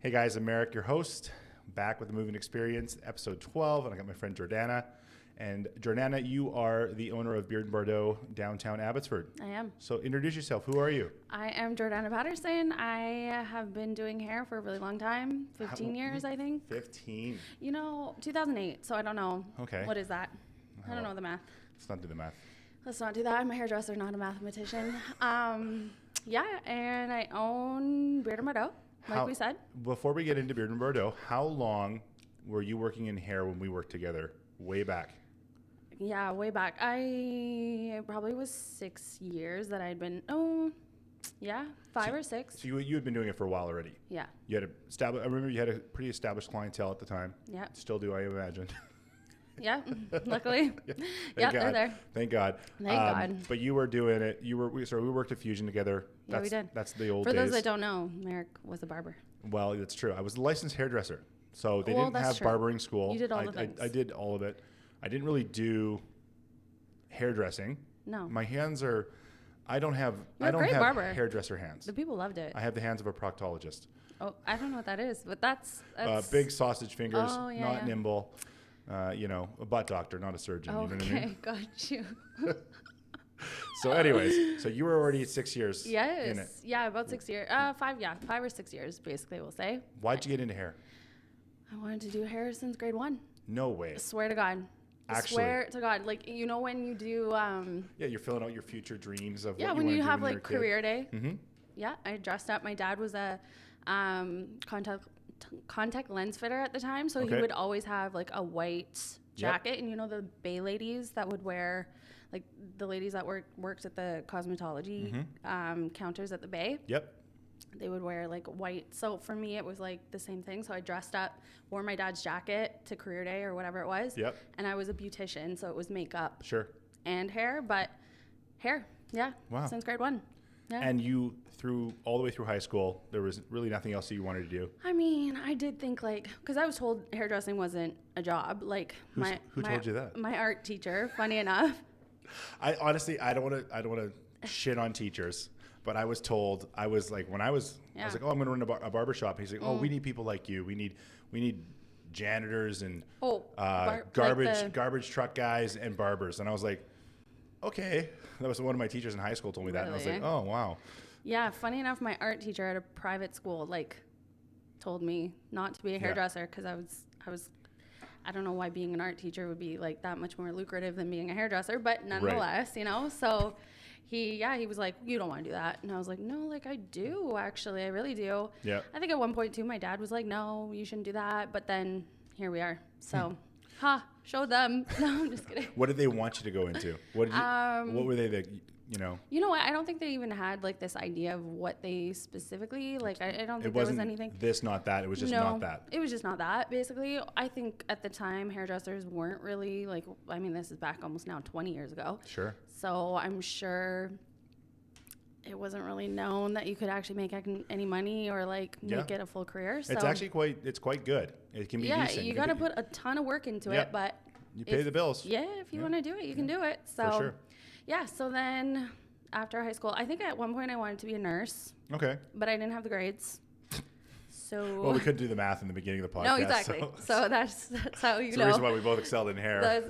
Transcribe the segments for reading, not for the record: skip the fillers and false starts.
Hey guys, I'm Merrick, your host, back with the Moving Experience, episode 12, and I got my friend Jordana. And Jordana, you are the owner of Beard and Bardot, downtown Abbotsford. I am. So introduce yourself. Who are you? I am Jordana Patterson. I have been doing hair for a really long time, 15 years, I think. 15. 2008, so I don't know. Okay. What is that? I don't know the math. Let's not do the math. Let's not do that. I'm a hairdresser, not a mathematician. Yeah, and I own Beard and Bardot, like we said. Before we get into Beard and Bardot, how long were you working in hair when we worked together? Way back. Yeah, way back. It probably was 6 years that I'd been, 5 or 6. So you had been doing it for a while already. Yeah. I remember you had a pretty established clientele at the time. Yeah. Still do, I imagine. Yeah, luckily. Yeah, they're there. Thank God. Thank God. But you were doing it. We worked at Fusion together. Yeah, we did. That's the old days. For those days. that don't know, Merrick was a barber. Well, that's true. I was a licensed hairdresser. So they didn't have true. barbering school. You did all the things. I did all of it. I didn't really do hairdressing. No. My hands are, I don't have barber. hairdresser hands. The people loved it. I have the hands of a proctologist. Oh, I don't know what that is, but that's big sausage fingers, yeah, not nimble. A butt doctor, not a surgeon. Okay, you know what I mean? Got you. So anyways, so you were already 6 years in it. Yes. Yeah, about 6 years. 5 or 6 years, basically, we'll say. Why'd you get into hair? I wanted to do hair since grade 1. No way. I swear to God. Actually. Swear to God. Like, when you do... yeah, you're filling out your future dreams of what you when want to you do have, when you're a kid. career day. Mm-hmm. Yeah, I dressed up. My dad was a contact lens fitter at the time, so he would always have, a white jacket. And the Bay ladies that would wear... like the ladies that worked at the cosmetology counters at the Bay. Yep. They would wear white. So for me, it was the same thing. So I dressed up, wore my dad's jacket to career day or whatever it was. Yep. And I was a beautician, so it was makeup. Sure. And hair, but hair. Yeah. Wow. Since grade 1. Yeah. And you all the way through high school, there was really nothing else that you wanted to do. I mean, I did think because I was told hairdressing wasn't a job. Who told you that? My art teacher, funny enough. I honestly, I don't want to shit on teachers, but I was told, I was like, I'm going to run a barber shop. He's like, we need people like you. We need janitors and garbage truck guys and barbers. And I was like, okay. That was one of my teachers in high school told me that. And I was like, oh, wow. Yeah. Funny enough, my art teacher at a private school, told me not to be a hairdresser because I was I don't know why being an art teacher would be that much more lucrative than being a hairdresser, but nonetheless, so he was like, you don't want to do that. And I was like, no, I do, actually. I really do. Yeah. I think at one point too, my dad was like, no, you shouldn't do that. But then here we are. So, show them. No, I'm just kidding. What did they want you to go into? What were they You know what? I don't think they even had this idea of what they specifically I don't think there was anything. This, not that. It was just not that. It was just not that. Basically, I think at the time hairdressers weren't really this is back almost now 20 years ago. Sure. So I'm sure it wasn't really known that you could actually make any money or make it a full career. So it's actually quite good. It can be decent. Yeah, you got to put a ton of work into it, but you pay the bills. Yeah, if you want to do it, you can do it. So. For sure. Yeah, so then after high school, I think at one point I wanted to be a nurse. Okay. But I didn't have the grades. So well, we couldn't do the math in the beginning of the podcast. No, exactly. So that's how you know. It's the reason why we both excelled in hair. That's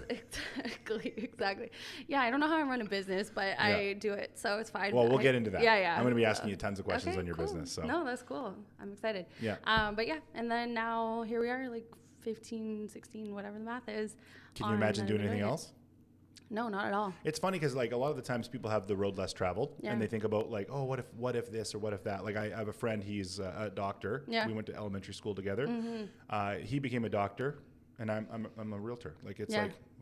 exactly. Yeah, I don't know how I run a business, but I do it, so it's fine. Well, we'll get into that. Yeah. I'm going to be asking you tons of questions on your cool. business. So. No, that's cool. I'm excited. Yeah. But yeah, and then now here we are, 15, 16, whatever the math is. Can you imagine doing anything else? No, not at all. It's funny because a lot of the times people have the road less traveled and they think about what if this or what if that. I have a friend, he's a doctor. Yeah. We went to elementary school together. Mm-hmm. He became a doctor and I'm a realtor.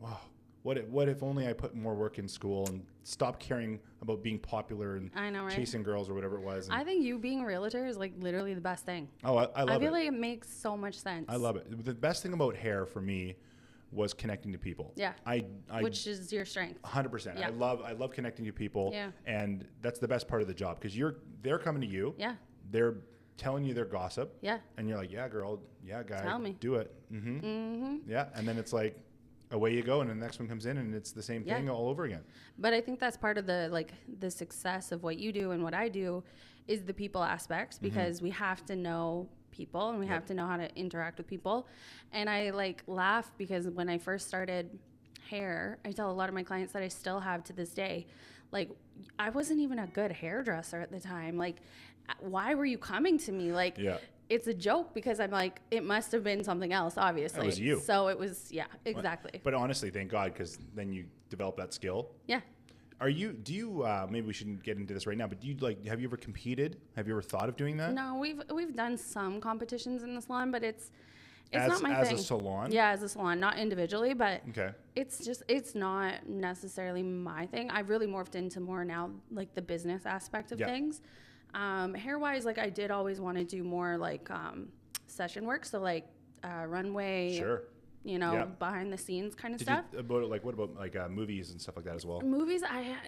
Wow, what if only I put more work in school and stopped caring about being popular and chasing girls or whatever it was. I think you being a realtor is literally the best thing. Oh, I love it. I feel like it makes so much sense. I love it. The best thing about hair for me was connecting to people. Yeah. Which is your strength. 100%. Yeah. I love connecting to people. Yeah. And that's the best part of the job because they're coming to you. Yeah. They're telling you their gossip. Yeah. And you're like, yeah, girl, yeah, guy, tell me. do it. Mm-hmm. Mm-hmm. Yeah. And then it's away you go, and the next one comes in, and it's the same thing all over again. But I think that's part of the success of what you do and what I do is the people aspects, because we have to know people, and we have to know how to interact with people. And I like laugh because when I first started hair, I tell a lot of my clients that I still have to this day, like, I wasn't even a good hairdresser at the time. Like, why were you coming to me? Like, it's a joke because I'm like, it must have been something else, obviously. It was you. So it was, yeah, exactly. But honestly, thank God, because then you develop that skill. Yeah. Do you, maybe we shouldn't get into this right now, but have you ever competed? Have you ever thought of doing that? No, we've done some competitions in the salon, but it's not my thing. As a salon? Yeah, as a salon, not individually, but okay. It's not necessarily my thing. I've really morphed into more now, like the business aspect of things. Hair-wise, like I did always want to do more like session work, so like runway. Sure. You know, behind the scenes kind of stuff. What about like movies and stuff like that as well? Movies,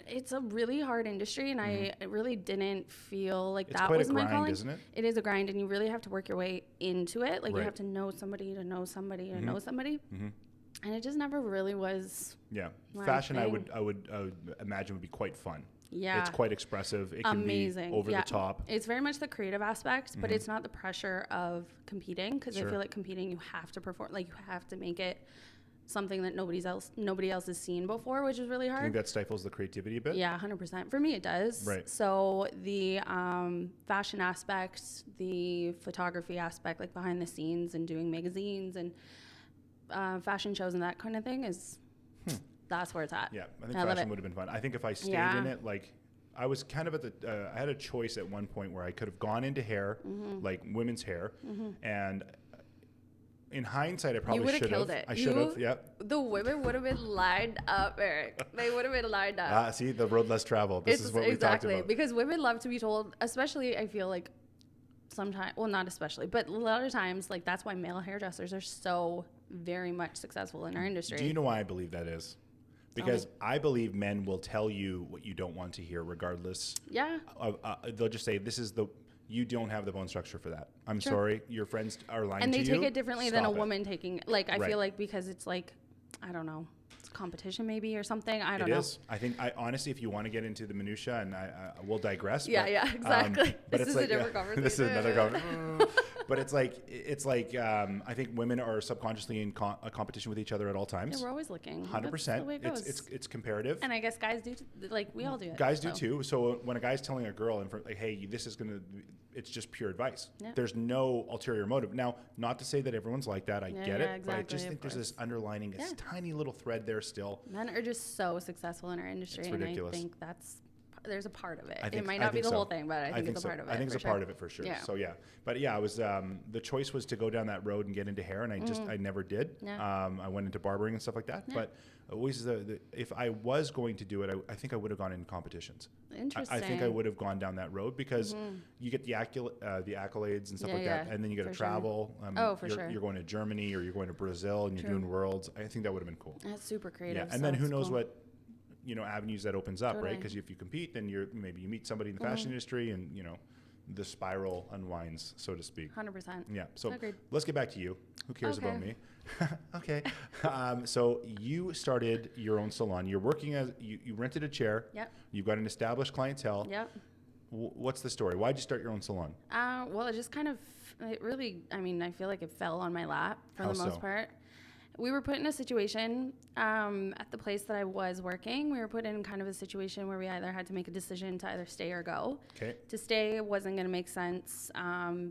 it's a really hard industry, and I really didn't feel like it's that quite was a my grind, calling. isn't it? It is a grind, and you really have to work your way into it. Like Right. you have to know somebody to know somebody to know somebody, and it just never really was. Yeah, my fashion thing. I would imagine would be quite fun. Yeah, it's quite expressive. It can amazing. be over the top. It's very much the creative aspect, but it's not the pressure of competing, because I feel like competing, you have to perform, like you have to make it something that nobody else has seen before, which is really hard. Do you think that stifles the creativity a bit? Yeah, 100%. For me, it does. Right. So the fashion aspect, the photography aspect, like behind the scenes and doing magazines and fashion shows and that kind of thing is, that's where it's at. Yeah, I think fashion would have been fun. I think if I stayed in it, like I was kind of at the, I had a choice at one point where I could have gone into hair, like women's hair, and in hindsight, I probably should have. You would have killed it. I should have, yep. The women would have been lined up, Eric. They would have been lined up. See, the road less traveled. This is what we talked about. Because women love to be told, especially I feel like sometimes, well, not especially, but a lot of times, like that's why male hairdressers are so very much successful in our industry. Do you know why I believe that is? Because I believe men will tell you what you don't want to hear regardless. Yeah. They'll just say, you don't have the bone structure for that. I'm sorry. Your friends are lying to you. And they take it differently than a woman taking it. Like, I feel like because it's like, I don't know, it's competition maybe or something. I don't know. It is. I think, honestly, if you want to get into the minutia, and I will digress. Yeah, exactly. But this is a different conversation. This is another conversation. But it's like I think women are subconsciously in a competition with each other at all times. Yeah, we're always looking. 100%. It's comparative. And I guess guys do, like we all do it. Guys do too. So when a guy's telling a girl, like, hey, this is it's just pure advice. Yeah. There's no ulterior motive. Now, not to say that everyone's like that. I get it. Exactly, but I just think there's this underlining, this tiny little thread there still. Men are just so successful in our industry. It's ridiculous. And I think there's a part of it. It might not be the whole thing, but I think it's a part of it. I think it's a part of it for sure. Yeah. So yeah, but yeah, I was the choice was to go down that road and get into hair, and I never did. Yeah. I went into barbering and stuff like that, but always if I was going to do it, I think I would have gone in competitions. Interesting. I think I would have gone down that road because you get the accolades and stuff like that, and then you get to travel. You're going to Germany or you're going to Brazil and you're doing worlds. I think that would have been cool. That's super creative. Yeah, and then who knows what avenues that opens up, right? Because if you compete, then maybe you meet somebody in the fashion industry, and the spiral unwinds, so to speak. 100%. Yeah. So let's get back to you. Who cares about me? Okay. So you started your own salon. You're working you rented a chair. Yep. You've got an established clientele. Yep. What's the story? Why'd you start your own salon? Well, it just kind of, I feel like it fell on my lap for the most part. We were put in a situation at the place that I was working. We were put in kind of a situation where we either had to make a decision to either stay or go. Okay. To stay wasn't going to make sense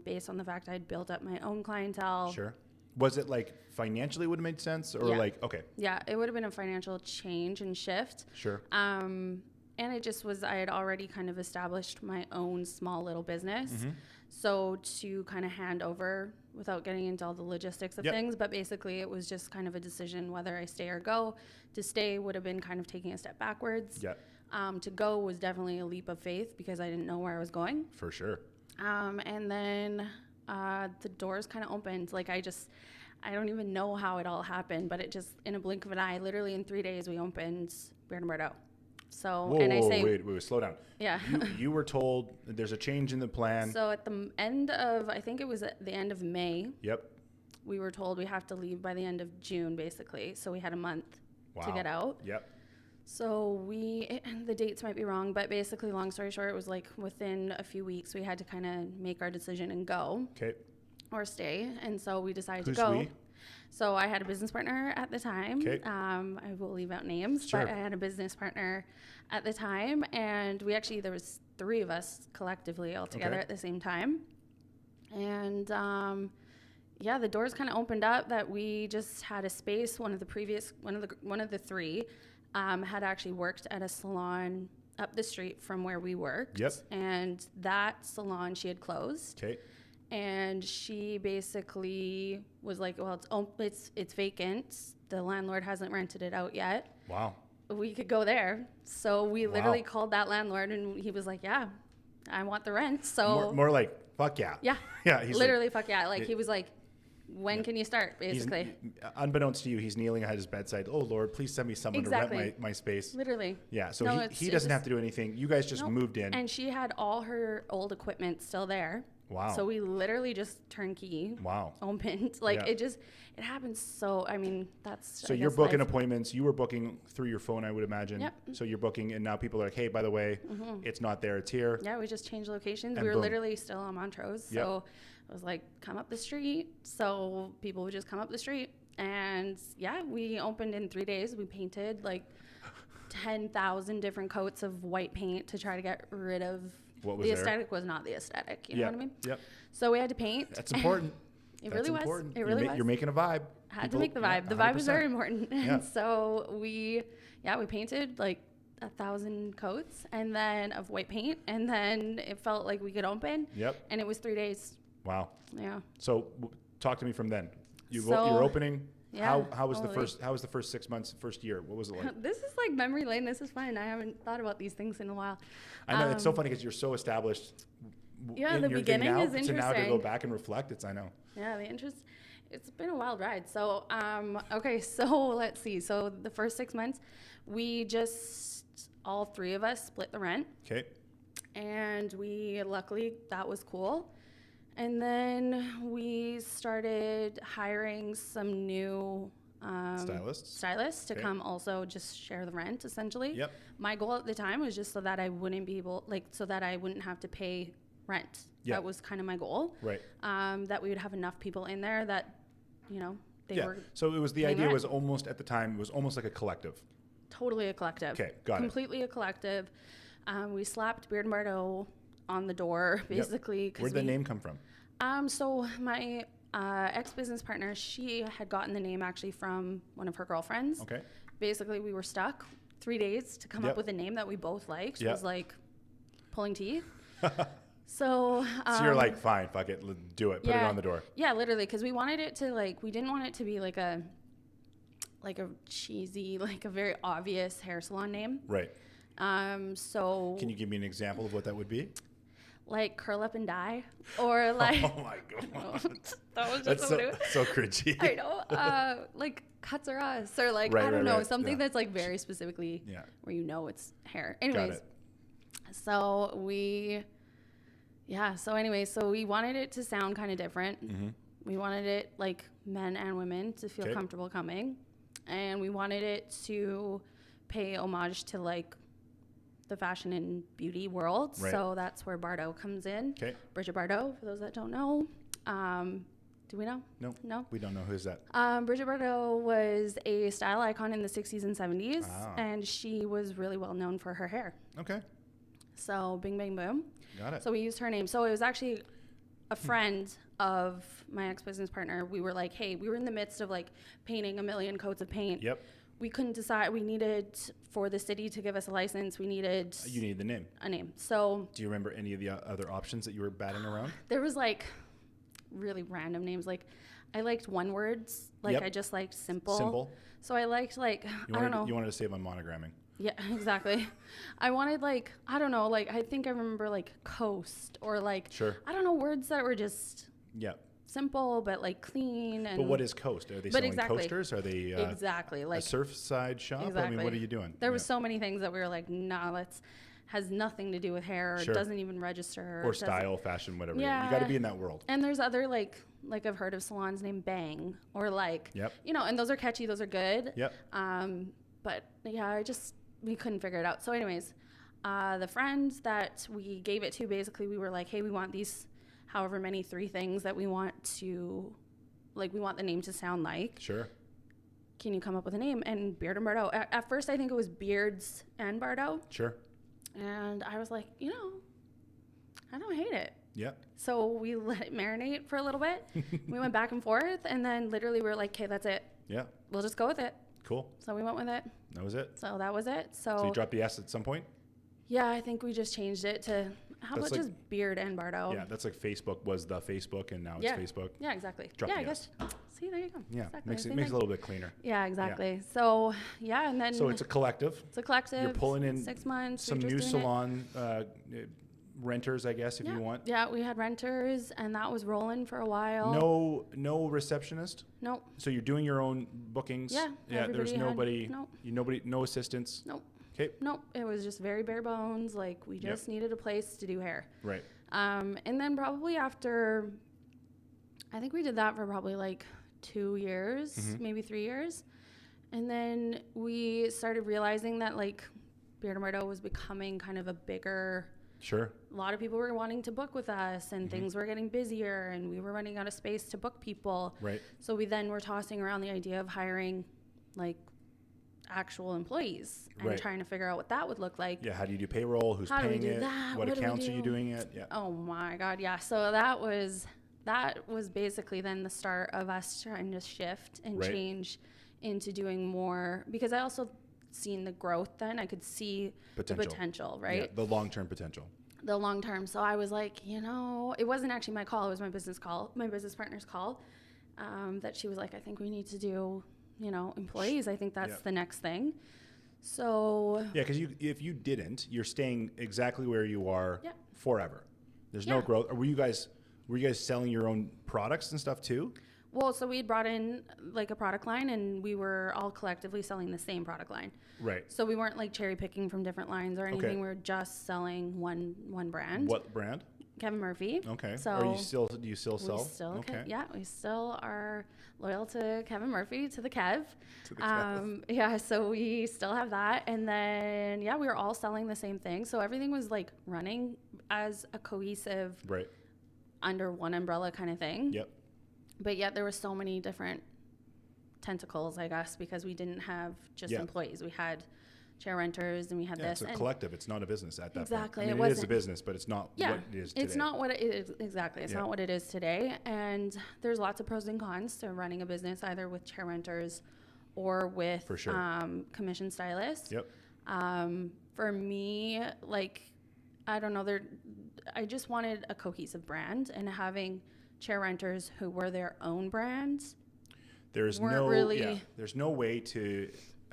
based on the fact I'd built up my own clientele. Sure. Was it like financially would have made sense, or okay? Yeah, it would have been a financial change and shift. Sure. And it just was, I had already kind of established my own small little business. Mm-hmm. So to kind of hand over, without getting into all the logistics of things, but basically it was just kind of a decision whether I stay or go. To stay would have been kind of taking a step backwards. Yeah. To go was definitely a leap of faith because I didn't know where I was going. For sure. And then the doors kind of opened. Like I don't even know how it all happened, but it just, in a blink of an eye, literally in 3 days, we opened Beard and Bardot. So, wait, slow down. Yeah. you were told there's a change in the plan. So at the end of, I think it was at the end of May. Yep. We were told we have to leave by the end of June, basically. So we had a month to get out. Yep. So the dates might be wrong, but basically, long story short, it was like within a few weeks, we had to kind of make our decision and go. Okay. or stay. And so we decided Who's to go. we? So I had a business partner at the time. Okay. I will leave out names, Sure. but I had a business partner at the time, and there was 3 of us collectively all together at the same time. And the doors kind of opened up that we just had a space. One of the 3 had actually worked at a salon up the street from where we worked. Yep. And that salon she had closed. Okay. And she basically was like, well, it's vacant. The landlord hasn't rented it out yet. Wow. We could go there. So we literally called that landlord, and he was like, yeah, I want the rent. So more like, fuck yeah. Yeah. Yeah. He's literally, fuck yeah. Like, he was like, when can you start, basically? Unbeknownst to you, he's kneeling at his bedside. Oh, Lord, please send me someone to rent my space. Literally. Yeah. So he doesn't have to do anything. You guys just moved in. And she had all her old equipment still there. Wow. So we literally just turnkey. Wow. Opened. Like, it happens so, I mean, that's. So you're booking appointments. You were booking through your phone, I would imagine. Yep. So you're booking, and now people are like, hey, by the way, it's not there, it's here. Yeah, we just changed locations. And we were boom. literally still on Montrose. So it was like, come up the street. So people would just come up the street. And we opened in 3 days. We painted like 10,000 different coats of white paint to try to get rid of. What was the there? aesthetic was not the aesthetic. You know what I mean? Yep. So we had to paint. That's important. It really was. Important. It really was. You're making a vibe. Had to make the vibe. The vibe was very important. And so we painted like 1,000 coats and then of white paint, and then it felt like we could open. Yep. And it was 3 days. Wow. Yeah. So talk to me from then. You're opening. Yeah, how was the first 6 months, first year? What was it like? This is like memory lane. This is fun. I haven't thought about these things in a while. I know it's so funny because you're so established. Yeah, the beginning is interesting. To now to go back and reflect, I know. Yeah, it's been a wild ride. So, so let's see. So the first 6 months, we just, all 3 of us split the rent. Okay. And luckily, that was cool. And then we started hiring some new stylists to come also just share the rent, essentially. Yep. My goal at the time was just so that I wouldn't have to pay rent. Yep. That was kind of my goal. Right. That we would have enough people in there that, they were. So it was the idea was almost at the time, it was almost like a collective. Totally a collective. Okay, got it. Completely a collective. We slapped Beard and Bardot on the door, basically. Yep. Where'd the name come from? So my ex-business partner, she had gotten the name actually from one of her girlfriends. Okay. Basically, we were stuck 3 days to come up with a name that we both liked. It was like pulling teeth. So you're like, fine, fuck it, do it. Put it on the door. Yeah, literally, because we wanted it to we didn't want it to be like a cheesy, like a very obvious hair salon name. Right. So. Can you give me an example of what that would be? Like curl up and die, or like. Oh my god. That was just That's so cringy. I know. Like cuts or us, or like I don't know, something that's like very specifically where it's hair. Anyways, so we wanted it to sound kind of different. Mm-hmm. We wanted it like men and women to feel comfortable coming, and we wanted it to pay homage to like the fashion and beauty world. Right. So that's where Bardot comes in. Okay. Bridget Bardot, for those that don't know. Do we know? No. We don't know. Who's that? Bridget Bardot was a style icon in the 60s and 70s, and she was really well known for her hair. Okay. So bing, bang, boom. Got it. So we used her name. So it was actually a friend of my ex-business partner. We were like, hey, we were in the midst of like painting 1 million coats of paint. Yep. We couldn't decide. We needed, for the city to give us a license, we needed... You needed the name. A name. So... Do you remember any of the other options that you were batting around? There was like really random names. Like I liked one words. Like I just liked simple. Simple. So I liked like, I don't know. You wanted to save on monogramming. Yeah, exactly. I wanted like, I don't know, like I think I remember like coast or like, I don't know, words that were just... Yeah. Simple but like clean. And but what is coast? Are they selling coasters? Are they exactly like a surfside shop? Exactly. I mean, what are you doing? There was so many things that we were like, nah, has nothing to do with hair. It doesn't even register. Or style, fashion, whatever. Yeah. You got to be in that world. And there's other like I've heard of salons named Bang or like, and those are catchy. Those are good. Yep. But yeah, we couldn't figure it out. So anyways, the friends that we gave it to, basically we were like, hey, we want these however many 3 things that we want to, like, we want the name to sound like. Sure. Can you come up with a name? And Beard and Bardot. At first, I think it was Beards and Bardot. Sure. And I was like, I don't hate it. Yeah. So we let it marinate for a little bit. We went back and forth, and then literally we were like, okay, that's it. Yeah. We'll just go with it. Cool. So we went with it. That was it. So that was it. So you dropped the S at some point? Yeah, I think we just changed it to, how That's about like, just Beard and Bardot? Yeah, that's like Facebook was the Facebook, and now it's Facebook. Yeah, exactly. Drop yeah, the I guess. See, there you go. Yeah, Exactly. makes it a little bit cleaner. Yeah, exactly. Yeah. So, yeah, and then. So it's a collective. It's a collective. You're pulling in 6 months. some new salon renters, I guess, if you want. Yeah, we had renters, and that was rolling for a while. No receptionist? Nope. So you're doing your own bookings? Yeah. Yeah, there's nobody, Nope. No assistants? Nope. Okay. Nope. It was just very bare bones. Like, we just needed a place to do hair. Right. And then probably after, I think we did that for probably like 2 years, maybe 3 years. And then we started realizing that, like, Beard and Bardot was becoming kind of a bigger. Sure. A lot of people were wanting to book with us, and things were getting busier, and we were running out of space to book people. Right. So we then were tossing around the idea of hiring, like, actual employees and trying to figure out what that would look like. Yeah, how do you do payroll? Who's paying it? That? What accounts are you doing it? Yeah. Oh my God, yeah. So that was basically then the start of us trying to shift and change into doing more, because I also seen the growth then. I could see the potential, right? Yeah, the long-term potential. The long term. So I was like, it wasn't actually my call. It was my business partner's call, that she was like, I think we need to do, employees. I think that's the next thing. So. Yeah, because if you didn't, you're staying exactly where you are forever. There's no growth. Or were you guys selling your own products and stuff too? Well, so we had brought in like a product line, and we were all collectively selling the same product line. Right. So we weren't like cherry picking from different lines or anything. Okay. We were just selling one brand. What brand? Kevin Murphy. Okay. So do you still sell? We still we still are loyal to Kevin Murphy, to the Kev. To the Kev. Yeah, so we still have that. And then we were all selling the same thing. So everything was like running as a cohesive under one umbrella kind of thing. Yep. But yet there were so many different tentacles, I guess, because we didn't have just employees. We had chair renters, and we had this. It's a collective. It's not a business at that exactly. point. I mean, it is a business, but it's not what it is today. It's not what it is. Exactly. It's not what it is today. And there's lots of pros and cons to running a business, either with chair renters or with commission stylists. Yep. For me, like, I don't know, I just wanted a cohesive brand, and having chair renters who were their own brands. There's no way to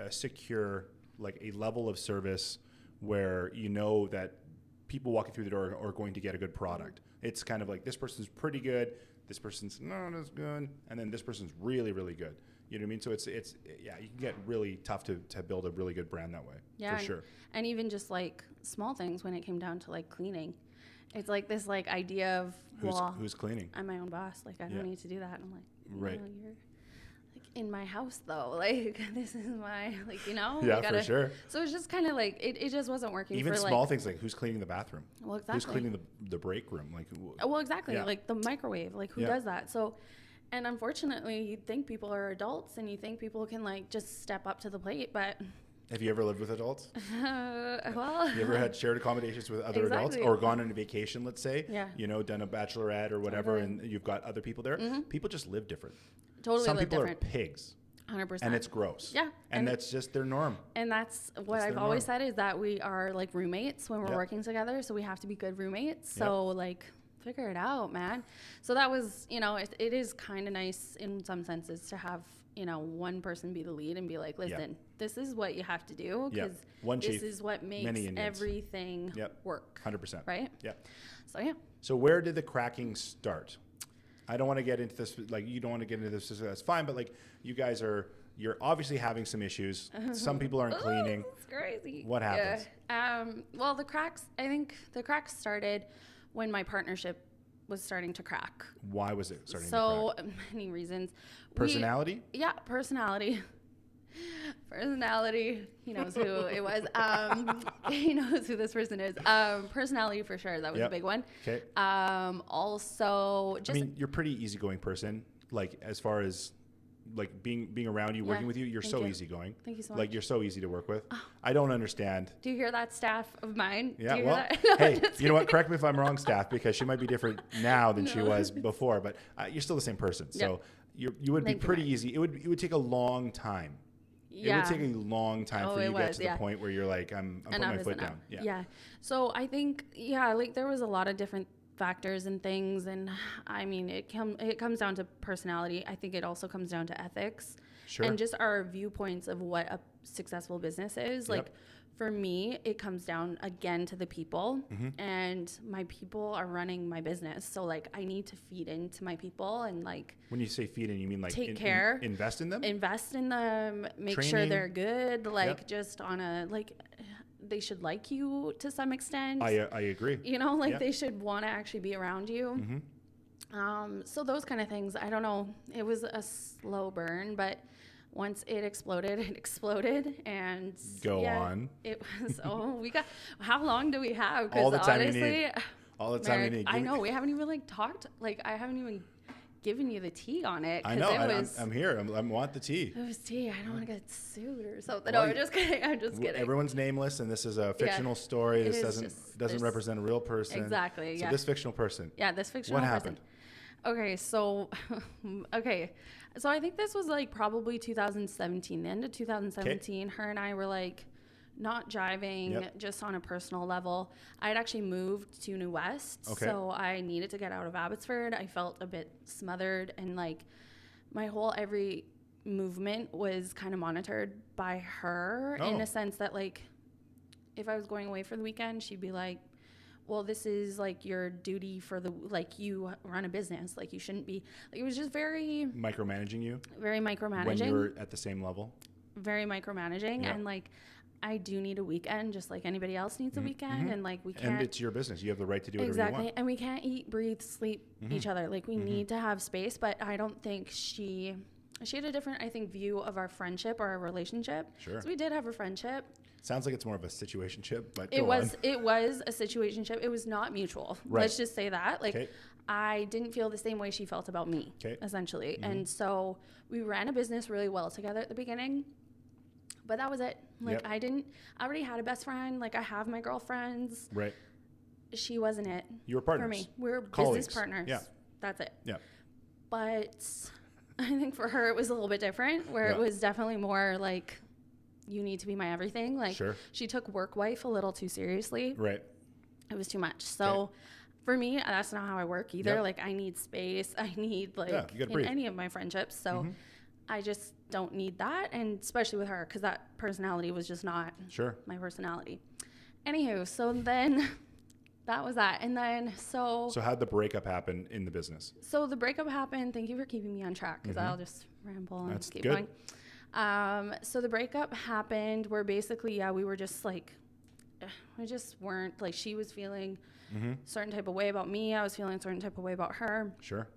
secure like a level of service where that people walking through the door are going to get a good product. It's kind of like, this person's pretty good, this person's not as good, and then this person's really, really good. You know what I mean? So it's you can get really tough to build a really good brand that way. Yeah, for sure. And even just like small things when it came down to like cleaning. It's like this like idea of who's cleaning? I'm my own boss. Like, I don't need to do that. And I'm like, right. You're like in my house though. Like, this is my Yeah, for sure. So it's just kind of like it just wasn't working. Even small things like who's cleaning the bathroom? Well, exactly. Who's cleaning the break room? Like, well, exactly. Yeah. Like the microwave. Like, who does that? So, and unfortunately, you think people are adults, and you think people can like just step up to the plate, but. Have you ever lived with adults? Well, you ever had shared accommodations with other adults, or gone on a vacation, let's say, done a bachelorette or whatever, and you've got other people there? Mm-hmm. People just live different. Totally. Some people are pigs. 100%. And it's gross. Yeah. And that's just their norm. And that's what I've always said, is that we are like roommates when we're working together. So we have to be good roommates. So like, figure it out, man. So that was, it is kind of nice in some senses to have, one person be the lead and be like, listen, this is what you have to do, because this is what makes everything work. 100%. Right? Yeah. So, yeah. So where did the cracking start? I don't want to get into this, like, you don't want to get into this, that's fine, but like, you're obviously having some issues. Some people aren't cleaning. It's crazy. What happens? Well, I think the cracks started when my partnership was starting to crack. Why was it starting to crack? So many reasons. Personality? Personality. Personality, he knows who it was. He knows who this person is. Personality for sure. That was a big one. Okay. Also, just, I mean, you're a pretty easygoing person. Like as far as like being around you, working with you, you're so easygoing. Thank you so much. Like you're so easy to work with. I don't understand. Do you hear that, staff of mine? Yeah. Do you Well, hear that? hey, you know what? Correct me if I'm wrong, staff, because she might be different now than she was before, but you're still the same person. So you would be pretty easy. It would take a long time. Yeah. It would take a long time for you to get to the point where you're like, I'm putting my foot down. Yeah. So I think, like there was a lot of different factors and things. And I mean, it comes down to personality. I think it also comes down to ethics and just our viewpoints of what a successful business is. Like for me, it comes down again to the people, and my people are running my business. So like I need to feed into my people, and like, when you say feed in, you mean like take care, invest in them, make training, sure they're good. Like just on a, like, they should like you to some extent. I agree. You know, like they should want to actually be around you. So those kind of things, I don't know. It was a slow burn, but once it exploded, and go on. It was, we got, how long do we have? All the time honestly, you need. All the time you need. I know, we haven't even like talked, like I haven't even given you the tea on it. I know, I'm here. I want the tea. It was tea. I don't want to get sued or something. Well, no, I'm just kidding. Everyone's nameless, and this is a fictional story. This doesn't represent a real person. Exactly. So this fictional person. Yeah, this fictional person. What happened? Okay, so I think this was like probably 2017, the end of 2017. Her and I were like not jiving, just on a personal level. I had actually moved to New West, so I needed to get out of Abbotsford. I felt a bit smothered, and like my whole every movement was kind of monitored by her in a sense that like if I was going away for the weekend, she'd be like, well, this is like your duty for the, like, you run a business, like you shouldn't be, like, it was just very micromanaging you. Very micromanaging. When you were at the same level. Very micromanaging. And like, I do need a weekend just like anybody else needs a weekend. And like, we can't. And it's your business. You have the right to do whatever you want. And we can't eat, breathe, sleep each other. Like we need to have space, but I don't think she had a different, I think, view of our friendship or our relationship. Sure. So we did have a friendship. Sounds like it's more of a situationship, but it was a situationship. It was not mutual. Right. Let's just say that. Like, I didn't feel the same way she felt about me, essentially. And so we ran a business really well together at the beginning, but that was it. Like, I already had a best friend. Like, I have my girlfriends. Right. She wasn't it. You were partners. For me. We were colleagues. Business partners. Yeah. That's it. Yeah. But I think for her, it was a little bit different, where it was definitely more like, you need to be my everything. Like, she took work wife a little too seriously. Right. It was too much. So for me, that's not how I work either. Like, I need space. I need, like, in any of my friendships. So I just don't need that. And especially with her, because that personality was just not my personality. Anywho, so then that was that. And then, so how'd the breakup happen in the business? So the breakup happened. Thank you for keeping me on track, because I'll just ramble and keep going. So the breakup happened where basically, we were just like, we just weren't, like, she was feeling a certain type of way about me. I was feeling a certain type of way about her. Sure.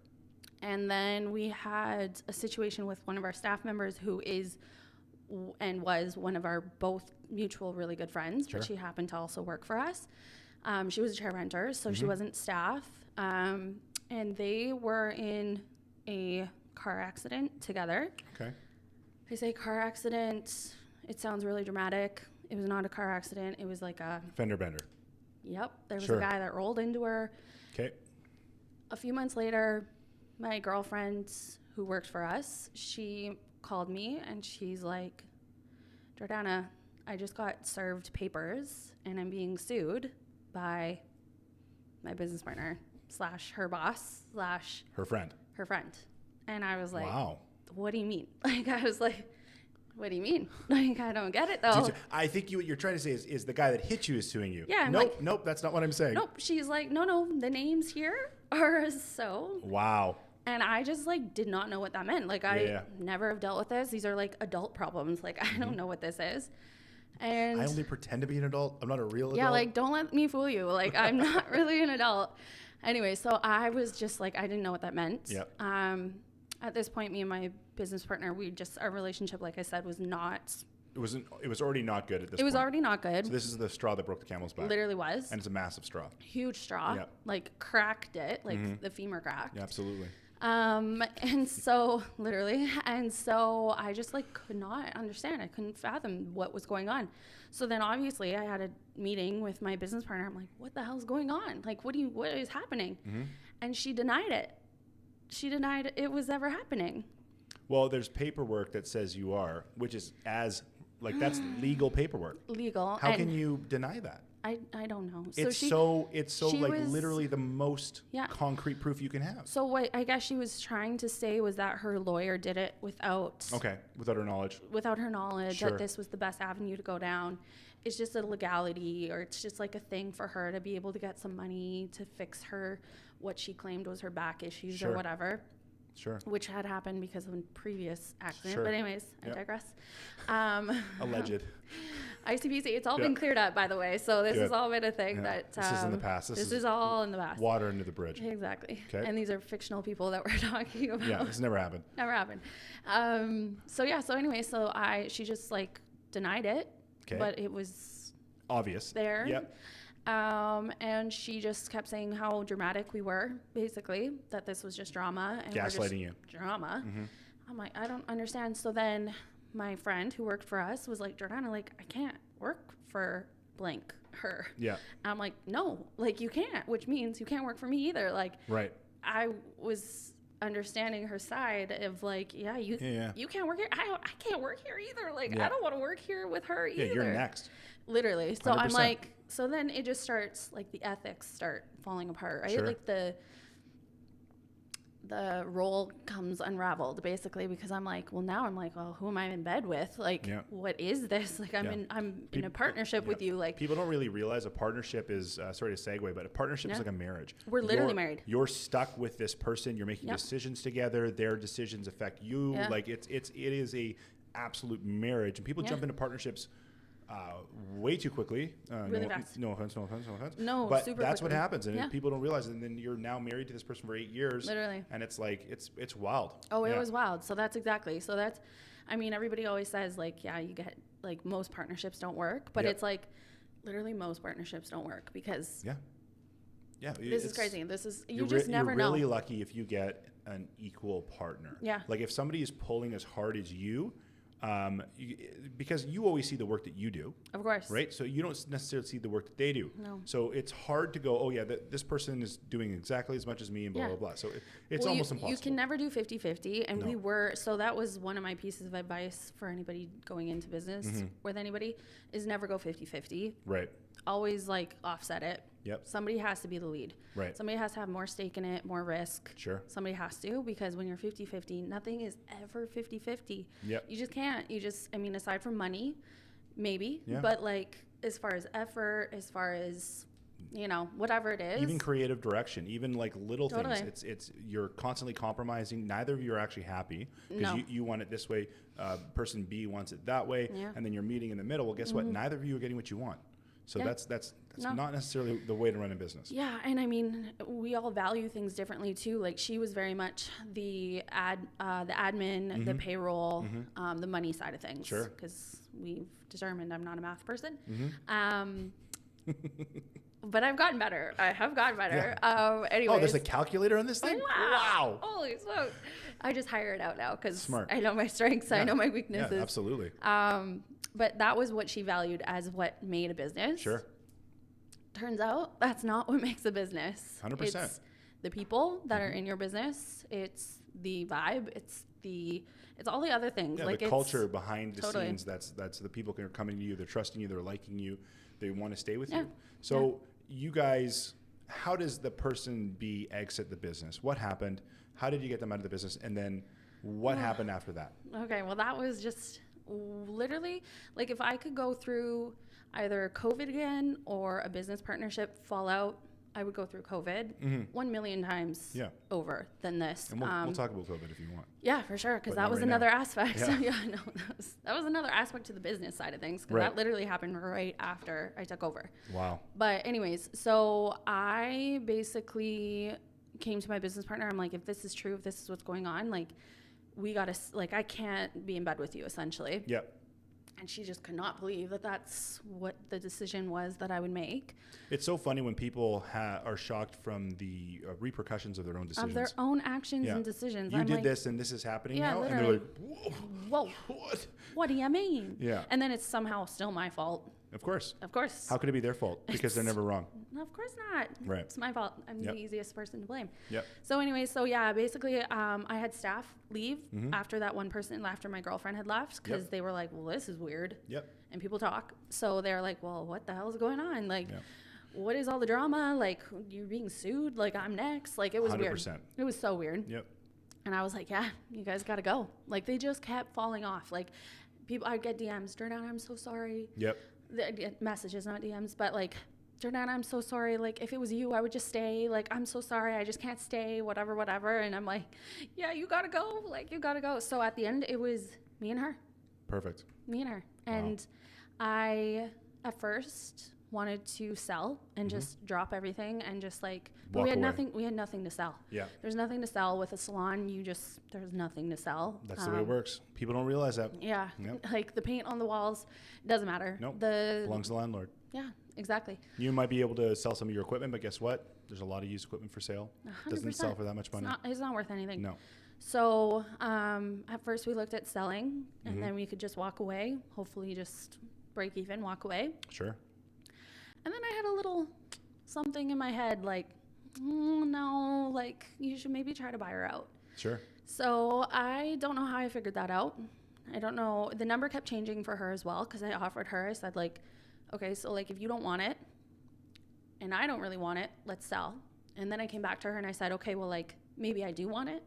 And then we had a situation with one of our staff members who is and was one of our both mutual really good friends, but she happened to also work for us. She was a chair renter, so she wasn't staff. And they were in a car accident together. Okay. I say car accident, it sounds really dramatic. It was not a car accident. It was like a fender bender. Yep. There was a guy that rolled into her. Okay. A few months later, my girlfriend who worked for us, she called me and she's like, Jordana, I just got served papers and I'm being sued by my business partner / her boss / her friend. And I was like, wow. What do you mean? Like, I was like, what do you mean? Like, I don't get it, though. I think what you're trying to say is the guy that hit you is suing you. Yeah. Nope, that's not what I'm saying. Nope. She's like, no, the names here are so. Wow. And I just, like, did not know what that meant. Like, I never have dealt with this. These are, like, adult problems. Like, I don't know what this is. And I only pretend to be an adult. I'm not a real adult. Yeah, like, don't let me fool you. Like, I'm not really an adult. Anyway, so I was just like, I didn't know what that meant. Yep. At this point, me and my business partner, our relationship, like I said, was not. It was already not good at this point. It was already not good. So this is the straw that broke the camel's back. Literally was. And it's a massive straw. Huge straw. Yep. Like cracked it, like the femur cracked. Yeah, absolutely. And so literally, and so I just like could not understand. I couldn't fathom what was going on. So then obviously I had a meeting with my business partner. I'm like, what the hell's going on? Like, what is happening? And she denied it. She denied it was ever happening. Well, there's paperwork that says you are, which is that's legal paperwork. Legal. How can you deny that? I don't know. It's so like literally the most concrete proof you can have. So what I guess she was trying to say was that her lawyer did it without her knowledge. Without her knowledge Sure. that this was the best avenue to go down. It's just a legality, or it's just like a thing for her to be able to get some money to fix what she claimed was her back issues Sure. or whatever. Sure. Which had happened because of a previous accident. Sure. But anyways, I digress. Alleged. ICBC, it's all been cleared up, by the way. So this has all been a thing that... this is in the past. This is all in the past. Water under the bridge. Exactly. Okay. And these are fictional people that we're talking about. Yeah, this never happened. Never happened. So anyway, she just like denied it. Okay. But it was... obvious. There. Yep. And she just kept saying how dramatic we were, basically, that this was just drama. And gaslighting you. Drama. I'm like, I don't understand. So then my friend who worked for us was like, Jordana, like, I can't work for blank her. Yeah. I'm like, no, like, you can't, which means you can't work for me either. Like, right. I was understanding her side of like, you can't work here. I can't work here either. Like, I don't want to work here with her either. Yeah, you're next. Literally. So 100%. I'm like, so then it just starts, like, the ethics start falling apart, right? Sure. Like the role comes unraveled, basically, because I'm like, well, who am I in bed with? Like, what is this? Like, I'm in a partnership with you. Like, people don't really realize a partnership is, sorry to segue, but a partnership is like a marriage. We're literally married. You're stuck with this person. You're making decisions together. Their decisions affect you. Like, it is a absolute marriage, and people jump into partnerships way too quickly. Really fast. No offense. No, but super that's quickly. what happens, and people don't realize it. And then you're now married to this person for 8 years. Literally. And it's like, it's wild. Oh, it was wild. So that's I mean, everybody always says, like, you get, like, most partnerships don't work. But it's like, literally most partnerships don't work because... Yeah. This is crazy. You just never know. You're really lucky if you get an equal partner. Yeah. Like, if somebody is pulling as hard as you... because you always see the work that you do. Of course. Right? So you don't necessarily see the work that they do. No. So it's hard to go, this person is doing exactly as much as me and blah, blah, blah. So it's almost impossible. You can never do 50-50. And so that was one of my pieces of advice for anybody going into business with anybody is never go 50-50. Right. Always, like, offset it. Yep. Somebody has to be the lead. Right. Somebody has to have more stake in it, more risk. Sure. Somebody has to, because when you're 50-50, nothing is ever 50-50. Yep. You just can't. Aside from money, maybe. Yeah. But, like, as far as effort, as far as, whatever it is. Even creative direction, even, like, little Totally. things. It's you're constantly compromising. Neither of you are actually happy because you want it this way. Person B wants it that way. Yeah. And then you're meeting in the middle. Well, guess what? Neither of you are getting what you want. So that's not necessarily the way to run a business. Yeah, and I mean, we all value things differently too. Like, she was very much the admin, the payroll, the money side of things. Sure. Because we've determined I'm not a math person. But I've gotten better. I have gotten better. Yeah. Anyways. Oh, there's a calculator on this thing? Wow. Holy smokes. I just hire it out now because Smart. I know my strengths. I know my weaknesses. Yeah, absolutely. But that was what she valued as what made a business. Sure. Turns out that's not what makes a business. 100%. It's the people that are in your business. It's the vibe. It's all the other things. Yeah, like the culture behind the totally. scenes. That's the people that are coming to you. They're trusting you. They're liking you. They want to stay with you. So you guys, how does the person B exit the business? What happened? How did you get them out of the business? And then what happened after that? Okay, well, that was just literally, like, if I could go through either COVID again or a business partnership fallout, I would go through COVID 1 million times over than this. And we'll talk about COVID if you want. Yeah, for sure, because that was another aspect. That was another aspect to the business side of things, because that literally happened right after I took over. Wow. But anyways, so I basically came to my business partner. I'm like, if this is true, if this is what's going on, like, we got to, like, I can't be in bed with you, essentially. Yep. And she just could not believe that that's what the decision was that I would make. It's so funny when people are shocked from the repercussions of their own decisions. Of their own actions and decisions. You did this and this is happening now? Literally. And they're like, whoa. What do you mean? Yeah. And then it's somehow still my fault. Of course. Of course. How could it be their fault? Because they're never wrong. No, of course not. Right. It's my fault. I'm the easiest person to blame. Yep. So anyway, basically I had staff leave after that one person, after my girlfriend had left, because they were like, well, this is weird. Yep. And people talk. So they're like, well, what the hell is going on? Like, what is all the drama? Like, you're being sued. Like, I'm next. Like, it was 100%. Weird. It was so weird. Yep. And I was like, yeah, you guys got to go. Like, they just kept falling off. Like, I'd get DMs, Jordana, I'm so sorry. Yep. Messages, not DMs, but like, Jordana, I'm so sorry. Like, if it was you, I would just stay. Like, I'm so sorry. I just can't stay, whatever. And I'm like, yeah, you got to go. Like, you got to go. So at the end, it was me and her. Perfect. Me and her. And I, at first, wanted to sell and just drop everything and just like, but we had nothing to sell. Yeah. There's nothing to sell with a salon. There's nothing to sell. That's the way it works. People don't realize that. Yeah. Yep. Like, the paint on the walls doesn't matter. Nope. Belongs to the landlord. Yeah, exactly. You might be able to sell some of your equipment, but guess what? There's a lot of used equipment for sale. 100%. Doesn't sell for that much money. It's not worth anything. No. So at first we looked at selling, and then we could just walk away. Hopefully just break even, walk away. Sure. And then I had a little something in my head, like, no, like, you should maybe try to buy her out. Sure. So I don't know how I figured that out. I don't know. The number kept changing for her as well, because I offered her, I said, like, okay, so, like, if you don't want it and I don't really want it, let's sell. And then I came back to her and I said, okay, well, like, maybe I do want it.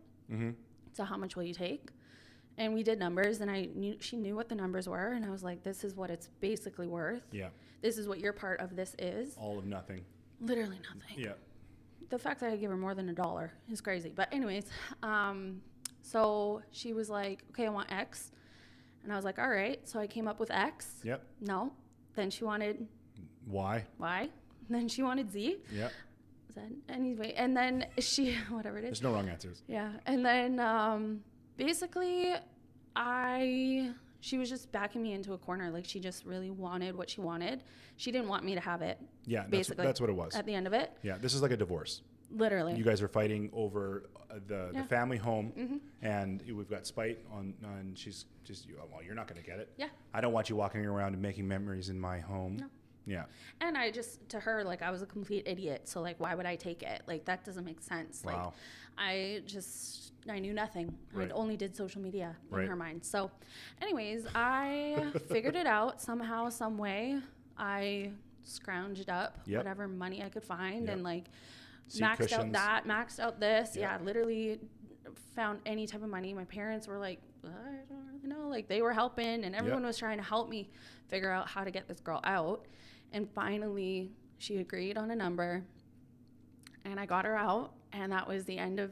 So how much will you take? And we did numbers, and she knew what the numbers were, and I was like, this is what it's basically worth. Yeah. This is what your part of this is. All of nothing. Literally nothing. Yeah. The fact that I gave her more than $1 is crazy. But anyways, so she was like, okay, I want X. And I was like, all right. So I came up with X. Yep. No. Then she wanted Y. Then she wanted Z. Yep. Anyway, and then whatever it is. There's no wrong answers. Yeah. And then basically she was just backing me into a corner. Like, she just really wanted what she wanted. She didn't want me to have it. Yeah, basically. That's what it was. At the end of it. Yeah, this is like a divorce. Literally. You guys are fighting over the family home, and we've got spite on she's just, well, you're not going to get it. Yeah. I don't want you walking around and making memories in my home. No. Yeah. And to her, like, I was a complete idiot. So, like, why would I take it? Like, that doesn't make sense. Wow. Like, I knew nothing. Right. I only did social media in her mind. So, anyways, I figured it out somehow, some way. I scrounged up whatever money I could find and, like, maxed out this. Yeah, literally found any type of money. My parents were like, I don't really know. Like, they were helping, and everyone was trying to help me figure out how to get this girl out. And finally, she agreed on a number, and I got her out, and that was the end of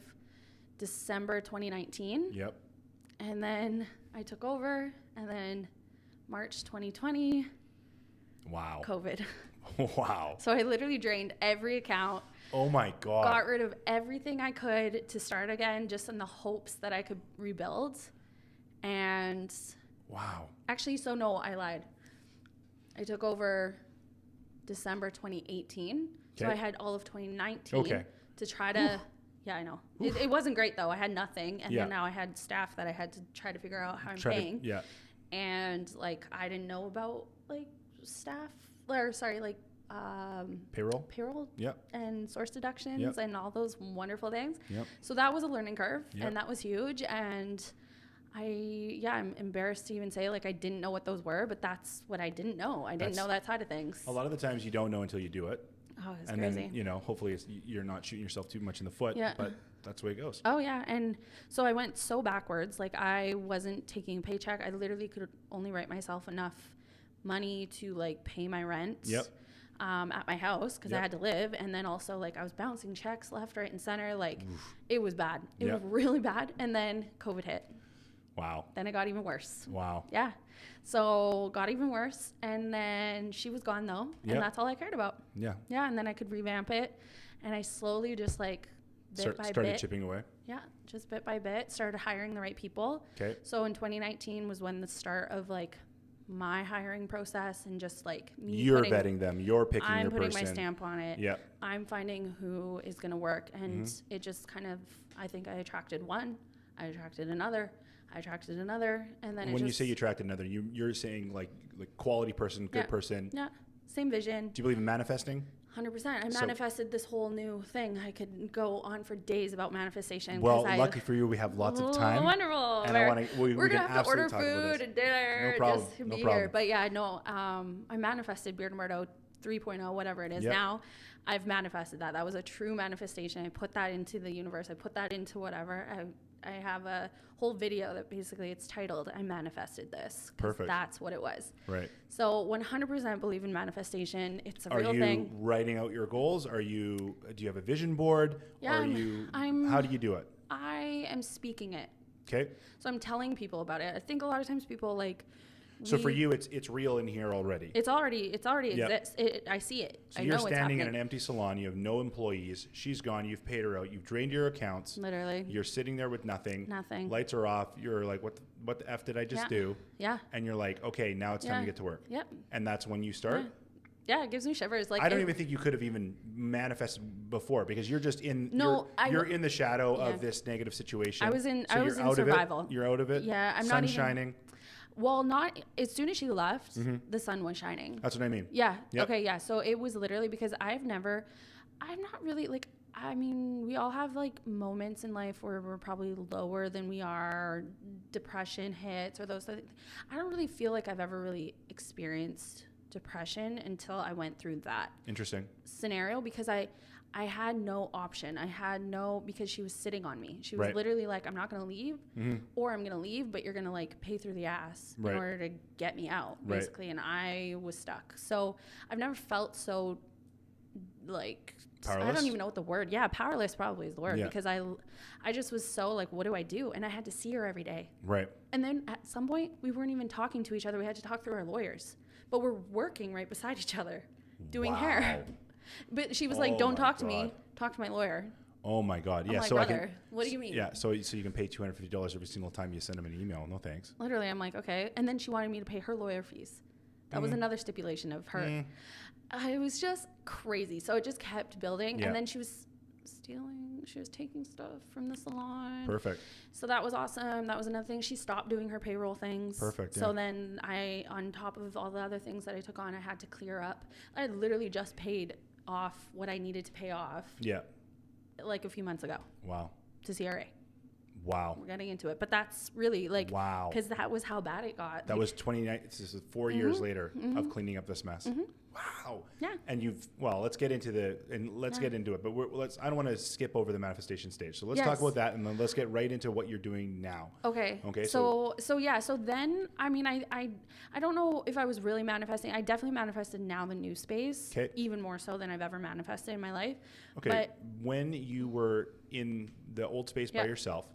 December 2019. Yep. And then I took over, and then March 2020. Wow. COVID. Wow. So I literally drained every account. Oh my God. Got rid of everything I could to start again, just in the hopes that I could rebuild. And wow. Actually, so no, I lied. I took over December 2018. Okay. So I had all of 2019 to try to, yeah, I know. It wasn't great though. I had nothing. And then now I had staff that I had to try to figure out how I'm paying. And like, I didn't know about like payroll and source deductions and all those wonderful things. So that was a learning curve and that was huge. And I'm embarrassed to even say, like, I didn't know what those were, but that's what I didn't know. I didn't know that side of things. A lot of the times you don't know until you do it. Oh, it's crazy. And then, hopefully you're not shooting yourself too much in the foot, but that's the way it goes. Oh, yeah. And so I went so backwards. Like, I wasn't taking a paycheck. I literally could only write myself enough money to, like, pay my rent at my house because I had to live. And then also, like, I was bouncing checks left, right, and center. Like, it was bad. It was really bad. And then COVID hit. Wow. Then it got even worse. Wow. Yeah. So got even worse. And then she was gone though. And that's all I cared about. Yeah. Yeah. And then I could revamp it. And I slowly just like Started chipping away. Yeah, just bit by bit. Started hiring the right people. Okay. So in 2019 was when the start of like my hiring process and just like me. You're vetting them. You're picking your person. I'm putting my stamp on it. Yeah. I'm finding who is going to work, and it just kind of. I think I attracted one. I attracted another. And then when you say you attracted another, you're saying like quality person, good person. Yeah. Same vision. Do you believe in manifesting? 100%. I manifested this whole new thing. I could go on for days about manifestation. Well, lucky for you, we have lots of time. Wonderful. And we're going to have to order food and dinner. No problem. Just to be here. But yeah, no, I manifested Beard and Bardot 3.0, whatever it is now. I've manifested that. That was a true manifestation. I put that into the universe. I put that into whatever. I have a whole video that basically it's titled I Manifested This. Perfect. That's what it was. Right. So 100% believe in manifestation. It's a real thing. Are you writing out your goals? Do you have a vision board? Yeah. How do you do it? I am speaking it. Okay. So I'm telling people about it. I think a lot of times people like. So for you, it's real in here already. It already exists. I see it. So you're standing in an empty salon. You have no employees. She's gone. You've paid her out. You've drained your accounts. Literally. You're sitting there with nothing. Nothing. Lights are off. You're like, what the F did I just do? Yeah. And you're like, okay, now it's time to get to work. Yep. And that's when you start? Yeah, it gives me shivers. Like I don't even think you could have even manifested before because you're just in. You're in the shadow of this negative situation. I was in survival. You're out of it. Yeah, I'm Sun not even shining. Well, not as soon as she left, the sun was shining. That's what I mean. Yeah. Yep. Okay. Yeah. So it was literally because I'm not really like. I mean, we all have like moments in life where we're probably lower than we are, or depression hits, or those things. I don't really feel like I've ever really experienced depression until I went through that scenario because I had no option. Because she was sitting on me. She was literally like, I'm not going to leave or I'm going to leave, but you're going to like pay through the ass in order to get me out basically. And I was stuck. So I've never felt so like, powerless? I don't even know what the word. Yeah. Powerless probably is the word because I just was so like, what do I do? And I had to see her every day. Right. And then at some point we weren't even talking to each other. We had to talk through our lawyers, but we're working right beside each other doing hair. But she was like, don't talk to me. Talk to my lawyer. Oh, my God. Yeah. I'm like, so brother, what do you mean? Yeah. So you can pay $250 every single time you send him an email. No, thanks. Literally, I'm like, okay. And then she wanted me to pay her lawyer fees. That was another stipulation of her. It was just crazy. So it just kept building. Yeah. And then she was taking stuff from the salon. Perfect. So that was awesome. That was another thing. She stopped doing her payroll things. Perfect. So then on top of all the other things that I took on, I had to clear up. I had literally just paid off what I needed to pay off. Yeah. Like a few months ago. Wow. To CRA. Wow. We're getting into it. But that's really like, wow. Because that was how bad it got. That was 29, this is 4 years later of cleaning up this mess. Wow. Yeah. And let's get into get into it, but I don't want to skip over the manifestation stage. So let's talk about that and then let's get right into what you're doing now. Okay. So then, I mean, I don't know if I was really manifesting. I definitely manifested now the new space, even more so than I've ever manifested in my life. Okay. But when you were in the old space by yourself,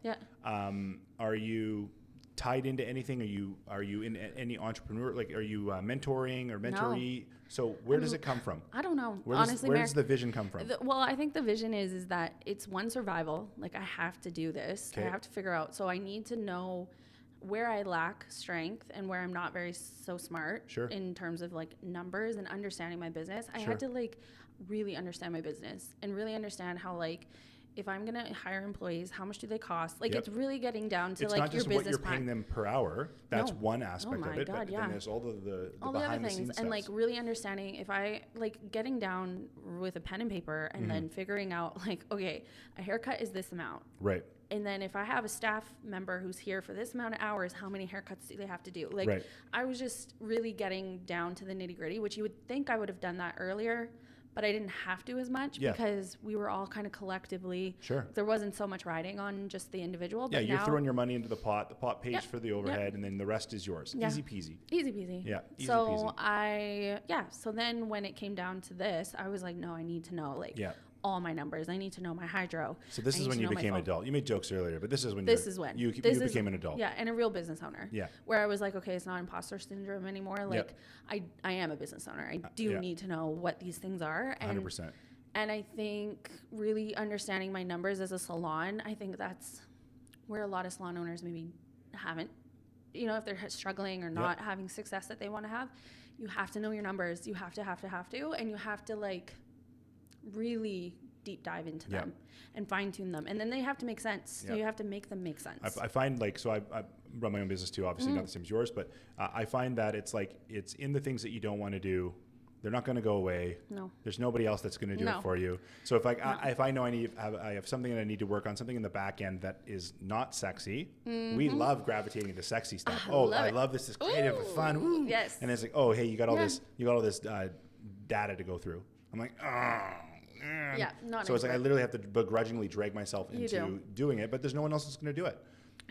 are you tied into anything? Are you in any entrepreneur? Like, are you mentoring or mentoree? No. So where does it come from? I don't know. Where does the vision come from? Well, I think the vision is that it's one, survival. Like, I have to do this. I have to figure out. So I need to know where I lack strength and where I'm not very so smart in terms of like numbers and understanding my business. I had to like really understand my business and really understand how like, if I'm going to hire employees, how much do they cost? Like, it's really getting down to like your business plan. It's not just what you're paying them per hour. That's one aspect of it. God, but then there's all the other things. And like really understanding if I like getting down with a pen and paper and then figuring out like, okay, a haircut is this amount. Right. And then if I have a staff member who's here for this amount of hours, how many haircuts do they have to do? Like, I was just really getting down to the nitty gritty, which you would think I would have done that earlier. But I didn't have to as much because we were all kind of collectively. Sure. There wasn't so much riding on just the individual. But you're throwing your money into the pot. The pot pays for the overhead, and then the rest is yours. Yeah. Easy peasy. Easy peasy. Yeah. Easy peasy. So then when it came down to this, I was like, no, I need to know all my numbers. I need to know my hydro. So this is when you became adult. You made jokes earlier, but this is when you became an adult. Yeah, and a real business owner. Yeah. Where I was like, okay, it's not imposter syndrome anymore. Like I am a business owner. I do need to know what these things are. And 100%. And I think really understanding my numbers as a salon, I think that's where a lot of salon owners maybe haven't, you know, if they're struggling or not having success that they want to have, you have to know your numbers. You have to, and you have to like really deep dive into them and fine tune them. And then they have to make sense. So you have to make them make sense. I find like, so I run my own business too, obviously not the same as yours, but I find that it's like, it's in the things that you don't want to do. They're not going to go away. No. There's nobody else that's going to do it for you. So if if I know I have something that I need to work on, something in the back end that is not sexy, we love gravitating to sexy stuff. I love this. It's creative and fun. Ooh. Yes. And it's like, oh, hey, you got all this data to go through. I'm like, oh. Yeah, not so it's like I literally have to begrudgingly drag myself into doing it, but there's no one else that's going to do it.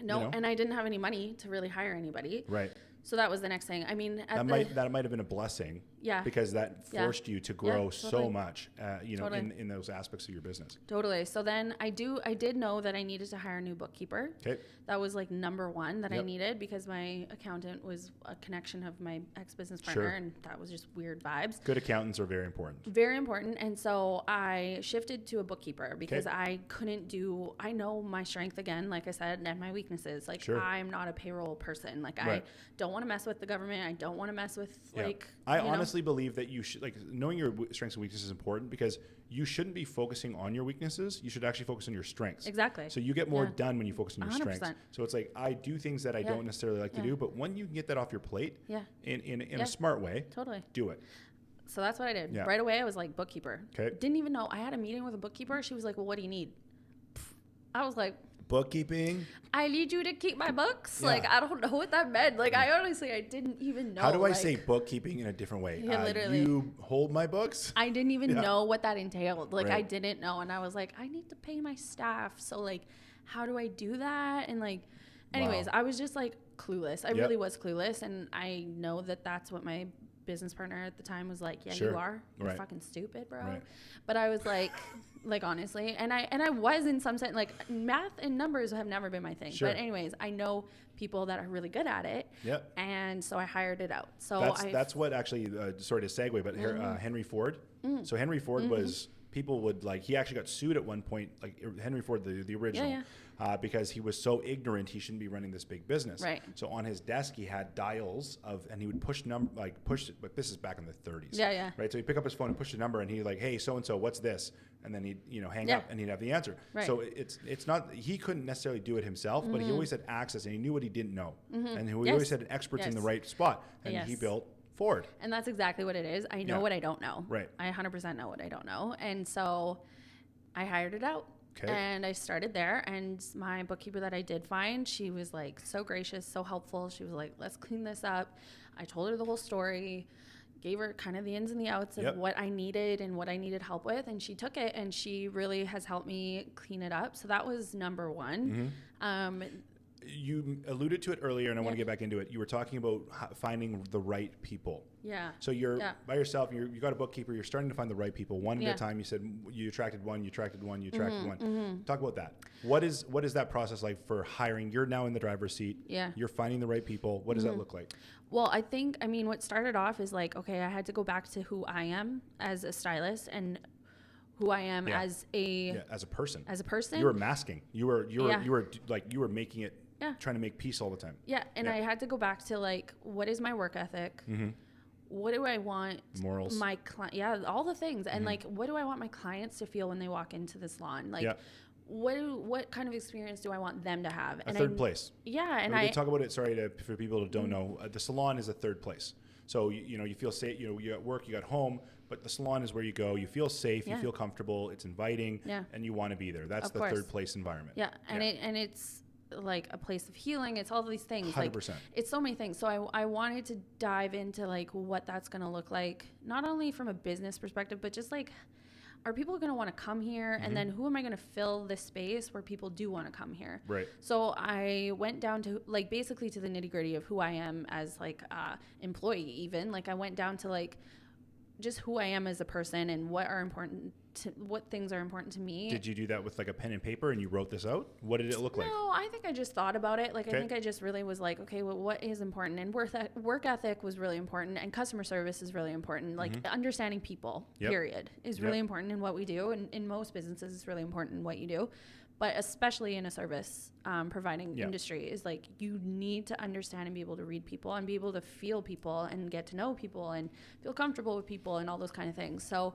No, you know? And I didn't have any money to really hire anybody. Right. So that was the next thing. I mean, that might have been a blessing. Yeah. Because that forced you to grow so much, in those aspects of your business. Totally. So then I did know that I needed to hire a new bookkeeper. Okay. That was like number one that I needed because my accountant was a connection of my ex-business partner and that was just weird vibes. Good accountants are very important. Very important. And so I shifted to a bookkeeper because I know my strength again, like I said, and my weaknesses. Like I'm not a payroll person. Like I don't want to mess with the government. I don't want to mess with I honestly believe that you should, like, knowing your strengths and weaknesses is important because you shouldn't be focusing on your weaknesses. You should actually focus on your strengths. Exactly. So you get more done when you focus on your 100%. Strengths. So it's like, I do things that I don't necessarily like to do, but when you can get that off your plate in a smart way, do it. So that's what I did. Right away, I was like, bookkeeper. Okay. Didn't even know. I had a meeting with a bookkeeper. She was like, well, what do you need? I was like, bookkeeping. I need you to keep my books. Yeah. Like, I don't know what that meant. Like, I didn't even know. How do I say bookkeeping in a different way? Yeah, literally. You hold my books? I didn't even know what that entailed. Like, I didn't know. And I was like, I need to pay my staff. So, like, how do I do that? And, like, anyways, I was just, like, clueless. I really was clueless. And I know that that's what my business partner at the time was like, you are. You're fucking stupid, bro. Right. But I was like... Like, honestly, and I was in some sense, like, math and numbers have never been my thing. But anyways, I know people that are really good at it. Yep. And so I hired it out. So that's what actually, sorry to segue, but Henry Ford. So Henry Ford was, people would, like, he actually got sued at one point, like Henry Ford, the original, because he was so ignorant he shouldn't be running this big business. Right. So on his desk he had dials and he would push it, but this is back in the 30s. Yeah, yeah. Right. So he'd pick up his phone and push the number and he'd like, hey, so and so, what's this? And then he'd hang up and he'd have the answer. Right. So it's not, he couldn't necessarily do it himself, but he always had access and he knew what he didn't know, and he always had experts in the right spot, and he built Ford. And that's exactly what it is. I know what I don't know. Right. I 100% know what I don't know, and so I hired it out. Okay. And I started there, and my bookkeeper that I did find, she was like so gracious, so helpful. She was like, let's clean this up. I told her the whole story, gave her kind of the ins and the outs of what I needed and what I needed help with, and she took it, and she really has helped me clean it up. So that was number one. You alluded to it earlier, and I want to get back into it. You were talking about finding the right people. Yeah. So you're by yourself, and you got a bookkeeper. You're starting to find the right people one at a time. You said you attracted one, you attracted one, you attracted one. Talk about that. What is that process like for hiring? You're now in the driver's seat. Yeah. You're finding the right people. What does that look like? Well, I mean, what started off is like, okay, I had to go back to who I am as a stylist and who I am as a person. As a person. You were masking. You were making it. Yeah. Trying to make peace all the time. Yeah. And I had to go back to like, what is my work ethic? What do I want? Morals. My client. Yeah. All the things. And like, what do I want my clients to feel when they walk into the salon? Like, what kind of experience do I want them to have? A third place. Yeah. And I talk about it. Sorry for people who don't know, the salon is a third place. So, you feel safe, you're at work, you got home, but the salon is where you go. You feel safe, you feel comfortable, it's inviting, and you want to be there. That's the third place environment. Yeah. And it's like a place of healing. It's all these things. 100%. Like, it's so many things. So I wanted to dive into like what that's going to look like, not only from a business perspective, but just like, are people going to want to come here? And then who am I going to fill this space where people do want to come here? Right. So I went down to like basically to the nitty gritty of who I am as like employee even. Like I went down to like, just who I am as a person and what things are important to me. Did you do that with like a pen and paper and you wrote this out? What did it look like? No, I think I just thought about it. Like, I think I just really was like, okay, well, what is important? And work ethic was really important, and customer service is really important. Like, understanding people, period, is really important in what we do. And in most businesses, it's really important in what you do. But especially in a service providing industry, is like, you need to understand and be able to read people and be able to feel people and get to know people and feel comfortable with people and all those kind of things. So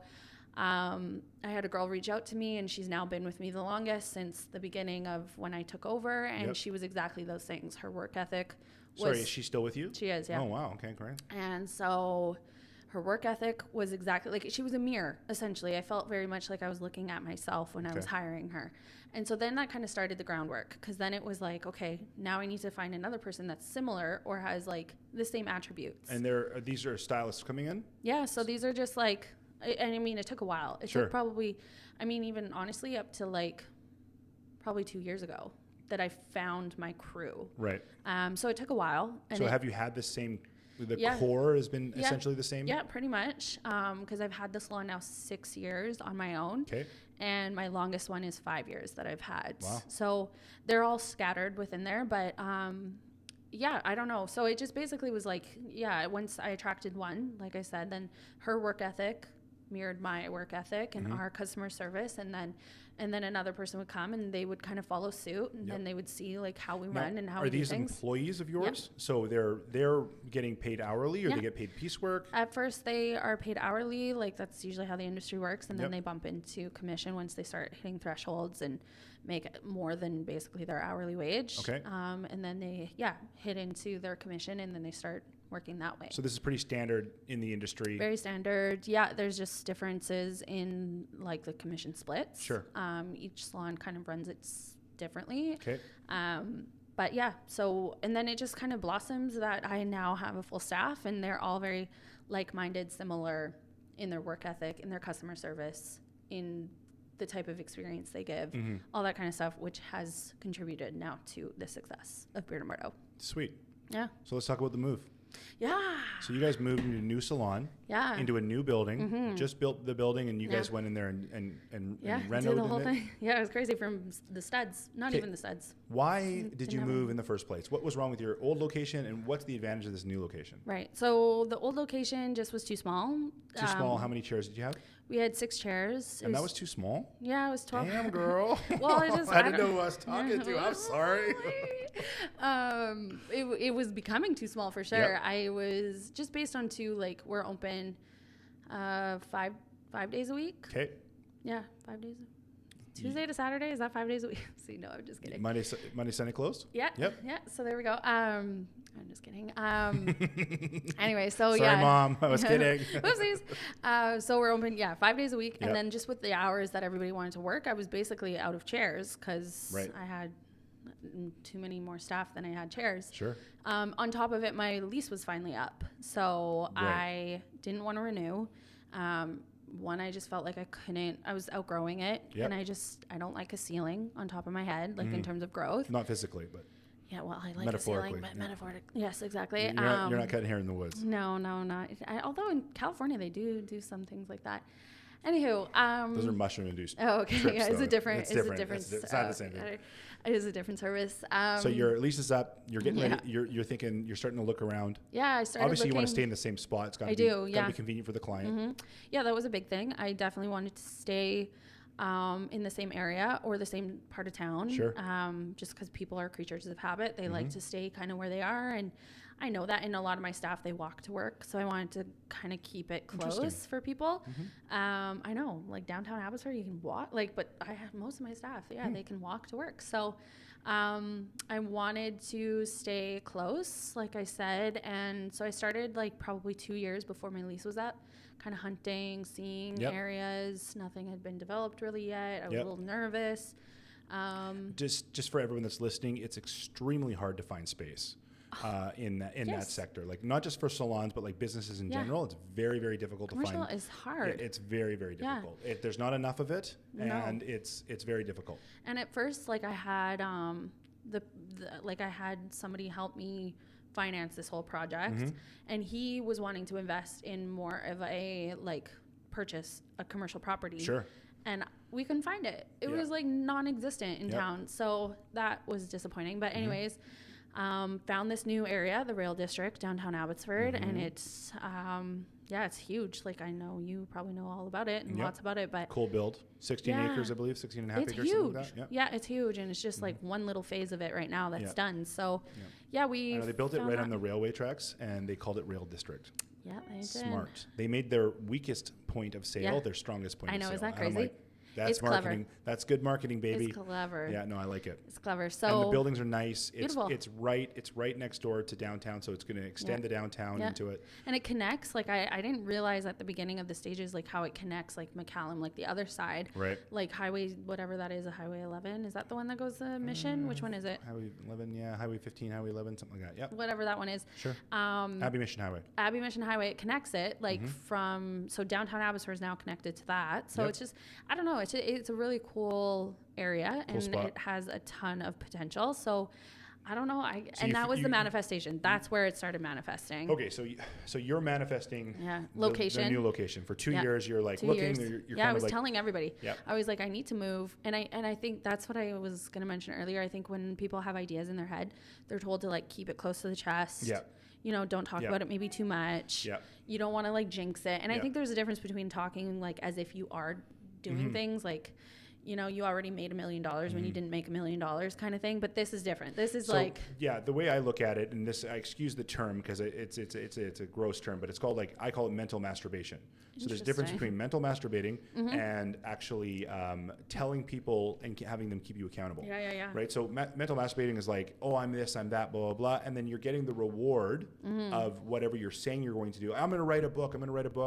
I had a girl reach out to me, and she's now been with me the longest since the beginning of when I took over. And she was exactly those things. Her work ethic was... Sorry, is she still with you? She is, yeah. Oh, wow. Okay, great. And so her work ethic was exactly like, she was a mirror, essentially. I felt very much like I was looking at myself when I was hiring her. And so then that kind of started the groundwork, because then it was like, okay, now I need to find another person that's similar or has like the same attributes. And these are stylists coming in? Yeah, so these are just like, and I mean, it took a while. It took probably, I mean, even honestly up to like probably 2 years ago that I found my crew. Right. So it took a while. And so have you had the same... The core has been essentially the same? Yeah, pretty much. Because I've had the salon now 6 years on my own. Okay. And my longest one is 5 years that I've had. Wow. So they're all scattered within there. But yeah, I don't know. So it just basically was like, once I attracted one, like I said, then her work ethic mirrored my work ethic and our customer service, and then another person would come and they would kind of follow suit, and then they would see like how we run and how we do things. Are these employees of yours? So they're getting paid hourly, or they get paid piecework? At first they are paid hourly, like that's usually how the industry works, and then they bump into commission once they start hitting thresholds and make more than basically their hourly wage. Okay. And then they hit into their commission, and then they start working that way. So this is pretty standard in the industry. Very standard. Yeah, there's just differences in like the commission splits. Sure. Each salon kind of runs it differently. Okay. But yeah, so, and then it just kind of blossoms that I now have a full staff, and they're all very like-minded, similar in their work ethic, in their customer service, in the type of experience they give, all that kind of stuff, which has contributed now to the success of Beard and Bardot. Sweet. Yeah. So let's talk about the move. Yeah. So you guys moved into a new salon. Yeah. Into a new building. Just built the building, and you guys went in there and renovated the whole thing. Yeah, it was crazy, from the studs. Not even the studs. Why did you move in the first place? What was wrong with your old location, and what's the advantage of this new location? Right. So the old location just was too small. Too small. How many chairs did you have? We had 6 chairs. And that was too small? Yeah, it was 12. Damn, girl. Well, I didn't know who I was talking to. I'm sorry. It was becoming too small for sure. Yep. I was just based on we're open 5 days a week. Okay. Yeah, 5 days. Tuesday to Saturday, is that 5 days a week? See, no, I'm just kidding. Monday, Sunday closed? Yeah. Yep. Yeah. So there we go. I'm just kidding. Anyway, so Sorry, Mom. I was kidding. Whoopsies. So we're open, 5 days a week. Yep. And then just with the hours that everybody wanted to work, I was basically out of chairs, because I had too many more staff than I had chairs. Sure. On top of it, my lease was finally up. So I didn't want to renew. One, I just felt like I was outgrowing it. Yep. And I don't like a ceiling on top of my head, like in terms of growth. Not physically, but. Yeah, well, I like a ceiling, but metaphorically. Yes, exactly. You're not cutting hair in the woods. No, not. Although in California, they do some things like that. Anywho. Those are mushroom-induced. Oh, okay. Trips, yeah, it's different. It's not the same thing. It is a different service. So your lease is up. You're getting ready. You're thinking. You're starting to look around. Yeah, I started. Obviously, you want to stay in the same spot. It's got to be convenient for the client. Mm-hmm. Yeah, that was a big thing. I definitely wanted to stay in the same area or the same part of town. Sure. Just because people are creatures of habit. They like to stay kind of where they are. And I know that in a lot of my staff, they walk to work. So I wanted to kind of keep it close for people. I know, like downtown Abbotsford, you can walk, but I have most of my staff, they can walk to work. So I wanted to stay close, like I said. And so I started probably 2 years before my lease was up, kind of hunting, seeing areas. Nothing had been developed really yet. I was a little nervous. Just for everyone that's listening, it's extremely hard to find space in that sector. Not just for salons, but businesses in general. It's very, very difficult to find. Commercial is hard. It's very, very difficult. There's not enough of it, and it's very difficult. And at first, I had I had somebody help me finance this whole project, and he was wanting to invest in more of a like purchase a commercial property. Sure. And we couldn't find it. It was like non-existent in town. So that was disappointing. But anyways, found this new area, the Rail District, downtown Abbotsford, and it's it's huge. Like, I know you probably know all about it and lots about it, but cool build, 16 acres, I believe, 16 and a half it's acres. Huge. Like that. Yeah, it's huge, and it's just like one little phase of it right now that's done. So we they built it right on the railway tracks, and they called it Rail District. Yeah, they did. Smart. They made their weakest point of sale their strongest point of sale. I know, is that crazy? That's it's marketing. Clever. That's good marketing, baby. It's clever. Yeah, no, I like it. It's clever. So and the buildings are nice. Beautiful. It's right next door to downtown, so it's going to extend the downtown into it. And it connects. Like I didn't realize at the beginning of the stages like how it connects like McCallum, like the other side. Right. Like highway, whatever that is, a Highway 11. Is that the one that goes to Mission? Which one is it? Highway 11, yeah. Highway 15, Highway 11, something like that. Yep. Whatever that one is. Sure. Abbey Mission Highway. Abbey Mission Highway. It connects it like so downtown Abbotsford is now connected to that. So it's just, I don't know. It's a really cool area, and spot. it has a ton of potential. So I don't know. That was the manifestation. That's where it started manifesting. Okay, so you're manifesting location. The new location. For 2 years, you're like 2 looking. years. You're I was telling everybody. Yep. I was like, I need to move. And I think that's what I was going to mention earlier. I think when people have ideas in their head, they're told to like keep it close to the chest. Yeah. You know, don't talk about it maybe too much. Yeah. You don't want to like jinx it. And I think there's a difference between talking like as if you are doing things like, you know, you already made $1 million when you didn't make $1 million kind of thing. But this is different. This is the way I look at it, and this, I excuse the term because it's a gross term, but it's called I call it mental masturbation. So there's a difference between mental masturbating and actually telling people and having them keep you accountable. Yeah. Right. So mental masturbating is like, oh, I'm this, I'm that, blah, blah, blah. And then you're getting the reward of whatever you're saying you're going to do. I'm going to write a book.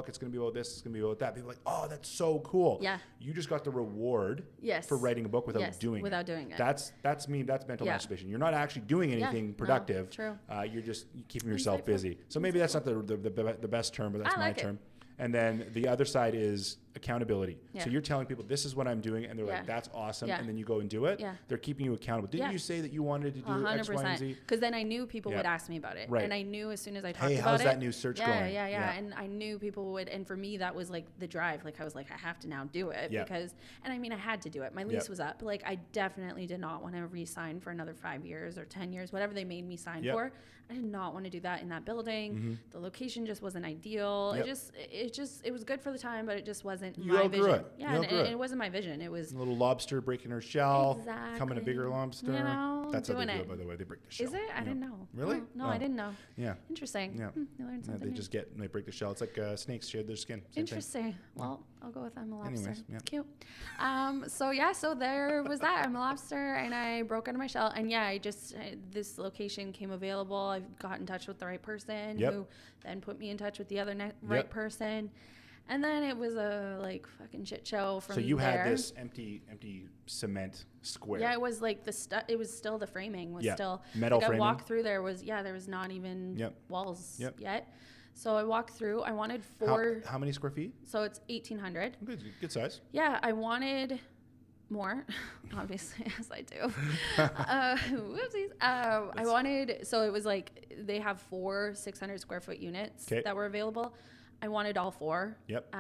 It's going to be about this. It's going to be about that. People are like, oh, that's so cool. Yeah. You just got the reward for writing a book without doing it. That's mental masturbation. You're not actually doing anything productive. True. You're just keeping yourself busy. So maybe that's not the best term, but that's my term. And then the other side is accountability. Yeah. So you're telling people, this is what I'm doing, and they're like, that's awesome. Yeah. And then you go and do it. Yeah. They're keeping you accountable. Didn't you say that you wanted to do 100%. X, Y, and Z? Because then I knew people would ask me about it. Right. And I knew as soon as I talked about it. Hey, how's that new search going? Yeah. And I knew people would. And for me, that was like the drive. Like I was like, I have to now do it. Because, and I mean, I had to do it. My lease was up. Like I definitely did not want to re-sign for another 5 years or 10 years, whatever they made me sign for. I did not want to do that in that building. The location just wasn't ideal. It was good for the time, but it just wasn't my vision. Yeah, and it wasn't my vision. It was a little lobster breaking her shell, becoming a bigger lobster. You know, that's how they do it, by the way. They break the shell. Is it? I didn't know. Really? No, I didn't know. Yeah. Interesting. Yeah. You learned something. They break the shell. It's like snakes shed their skin. Same Interesting. Thing. Well, I'll go with I'm a lobster. Anyways, yeah. Cute. So there was that. I'm a lobster, and I broke out of my shell. And this location came available. I got in touch with the right person who then put me in touch with the other right person. And then it was a fucking shit show from there. So you had this empty cement square. Yeah, it was like it was still the framing was still metal framing. I walked through there was not even walls yet. So I walked through. I wanted How many square feet? So it's 1,800. Good size. Yeah, I wanted more, obviously, as I do. Whoopsies. I wanted, so it was like they have 4 600 square foot units that were available. I wanted all 4. Yep.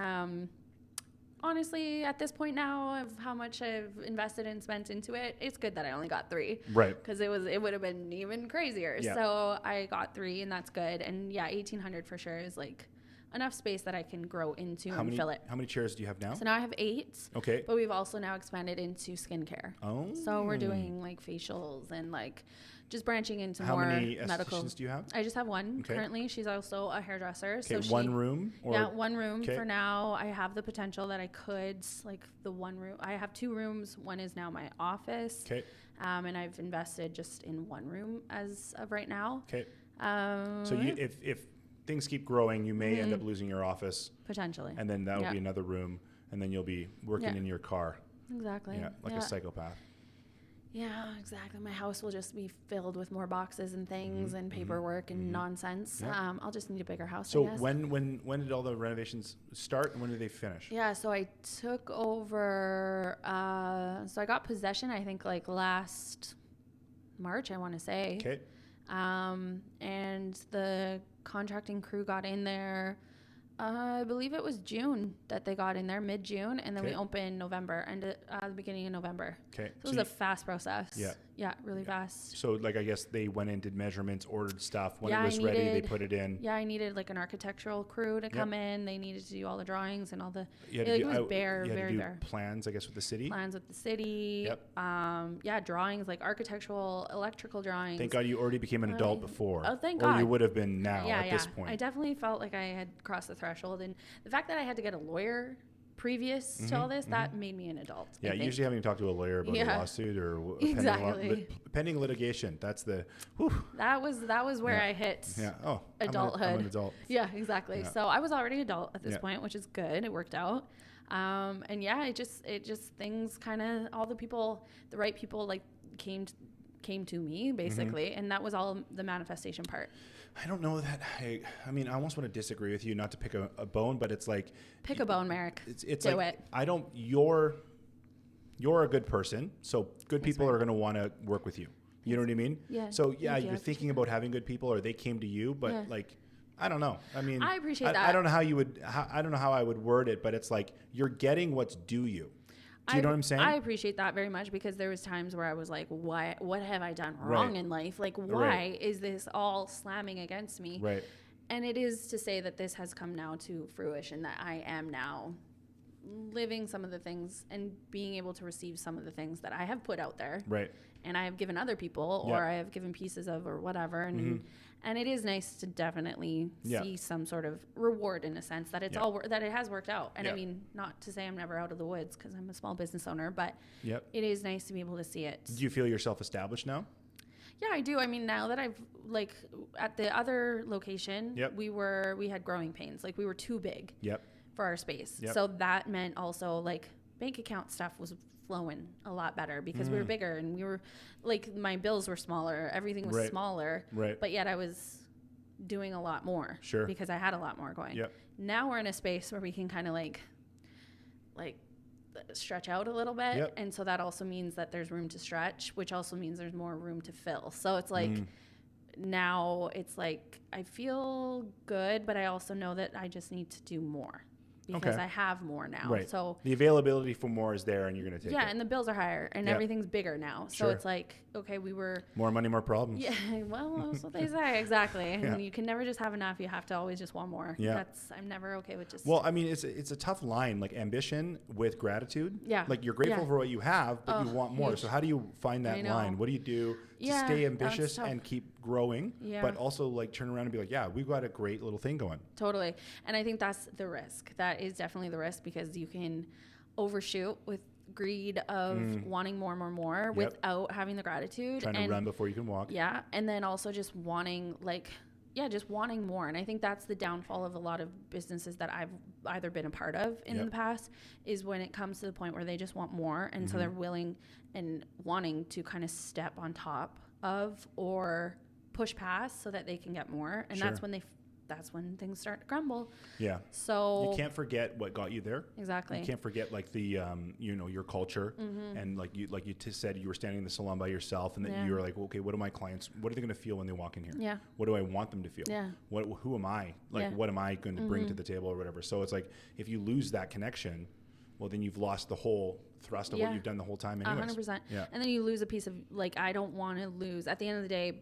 Honestly, at this point now of how much I've invested and spent into it, it's good that I only got 3. Right. Because it would have been even crazier. Yeah. So I got 3, and that's good. And 1,800 for sure is like enough space that I can grow into and fill it. How many chairs do you have now? So now I have 8. Okay. But we've also now expanded into skincare. Oh. So we're doing facials and just branching into how more many medical. estheticians do you have? I just have one currently. She's also a hairdresser. Okay, so one room? One room for now. I have the potential that I could, the one room. I have 2 rooms. One is now my office. Okay. And I've invested just in one room as of right now. Okay. So if things keep growing, you may end up losing your office. Potentially. And then that will be another room. And then you'll be working in your car. Exactly. Yeah, like a psychopath. Yeah, exactly. My house will just be filled with more boxes and things and paperwork and nonsense. Yeah. I'll just need a bigger house. So when did all the renovations start and when did they finish? Yeah, so I took over. So I got possession, I think, last March, I want to say. Okay. And the contracting crew got in there. I believe it was June that they got in there, mid-June, and then we opened November, and the beginning of November. Okay. So it was a fast process. Yeah. Yeah, really fast. So, like, I guess they went in, did measurements, ordered stuff. When it was ready, they put it in. Yeah, I needed, like, an architectural crew to come in. They needed to do all the drawings and all the... it was very bare. Plans, I guess, with the city? Plans with the city. Yep. Drawings, like architectural, electrical drawings. Thank God you already became an adult before. Oh, thank God. Or you would have been now at this point. I definitely felt like I had crossed the threshold. And the fact that I had to get a lawyer previous to all this, that made me an adult. Yeah, usually having to talk to a lawyer about a lawsuit or pending litigation. That's the that was where I hit adulthood. I'm an adult. Yeah, exactly. Yeah. So I was already adult at this point, which is good. It worked out. And it just things kind of, all the right people like came to me basically, and that was all the manifestation part. I don't know that. I mean, I almost want to disagree with you, not to pick a bone, but it's like pick a bone, Merrick. It's do like, it. I don't. You're a good person, so good people are going to want to work with you. You know what I mean? Yeah. So you're thinking about having good people, or they came to you, but like, I don't know. I mean, I appreciate that. I don't know how you would. I don't know how I would word it, but it's like you're getting what's due you. Do you know what I'm saying? I appreciate that very much, because there was times where I was like, what have I done wrong in life? Like, why is this all slamming against me? Right. And it is to say that this has come now to fruition, that I am now living some of the things and being able to receive some of the things that I have put out there. Right. And I have given other people, or I have given pieces of, or whatever. And it is nice to definitely see some sort of reward, in a sense, that it's that it has worked out. And I mean, not to say I'm never out of the woods, because I'm a small business owner, but it is nice to be able to see it. Do you feel yourself established now? Yeah, I do. I mean, now that I've, like, at the other location, we had growing pains. Like, we were too big for our space. So that meant also, like, bank account stuff was flowing a lot better, because we were bigger, and we were, like, my bills were smaller. Everything was smaller. Right. But yet I was doing a lot more. Sure. Because I had a lot more going. Now we're in a space where we can kind of, like stretch out a little bit. And so that also means that there's room to stretch, which also means there's more room to fill. So it's like, now it's like, I feel good, but I also know that I just need to do more, because I have more now. Right. So the availability for more is there, and you're going to take it. Yeah, and the bills are higher, and everything's bigger now. So it's like, okay, we were... More money, more problems. Yeah, well, that's what they say, exactly. And you can never just have enough. You have to always just want more. Yeah. I'm never okay with just... Well, I mean, it's a tough line, like ambition with gratitude. Yeah. Like, you're grateful for what you have, but you want more. Huge. So how do you find that line? What do you do to stay ambitious and keep growing, but also, like, turn around and be like, yeah, we've got a great little thing going? Totally. And I think that's the risk. That is definitely the risk, because you can overshoot with greed of wanting more without having the gratitude. Trying to run before you can walk. Yeah. And then also just wanting, like, just wanting more. And I think that's the downfall of a lot of businesses that I've either been a part of in the past, is when it comes to the point where they just want more. And so they're willing and wanting to kind of step on top of or push past so that they can get more. And that's when things start to crumble. Yeah. So you can't forget what got you there. Exactly. You can't forget, like, the your culture, and like you said, you were standing in the salon by yourself, and then you were like, okay, what are my clients? What are they going to feel when they walk in here? Yeah. What do I want them to feel? Yeah. Who am I? Like, what am I going to bring to the table, or whatever? So it's like, if you lose that connection, well, then you've lost the whole thrust of what you've done the whole time anyways. 100%. Yeah. And then you lose a piece of, like, I don't want to lose. At the end of the day,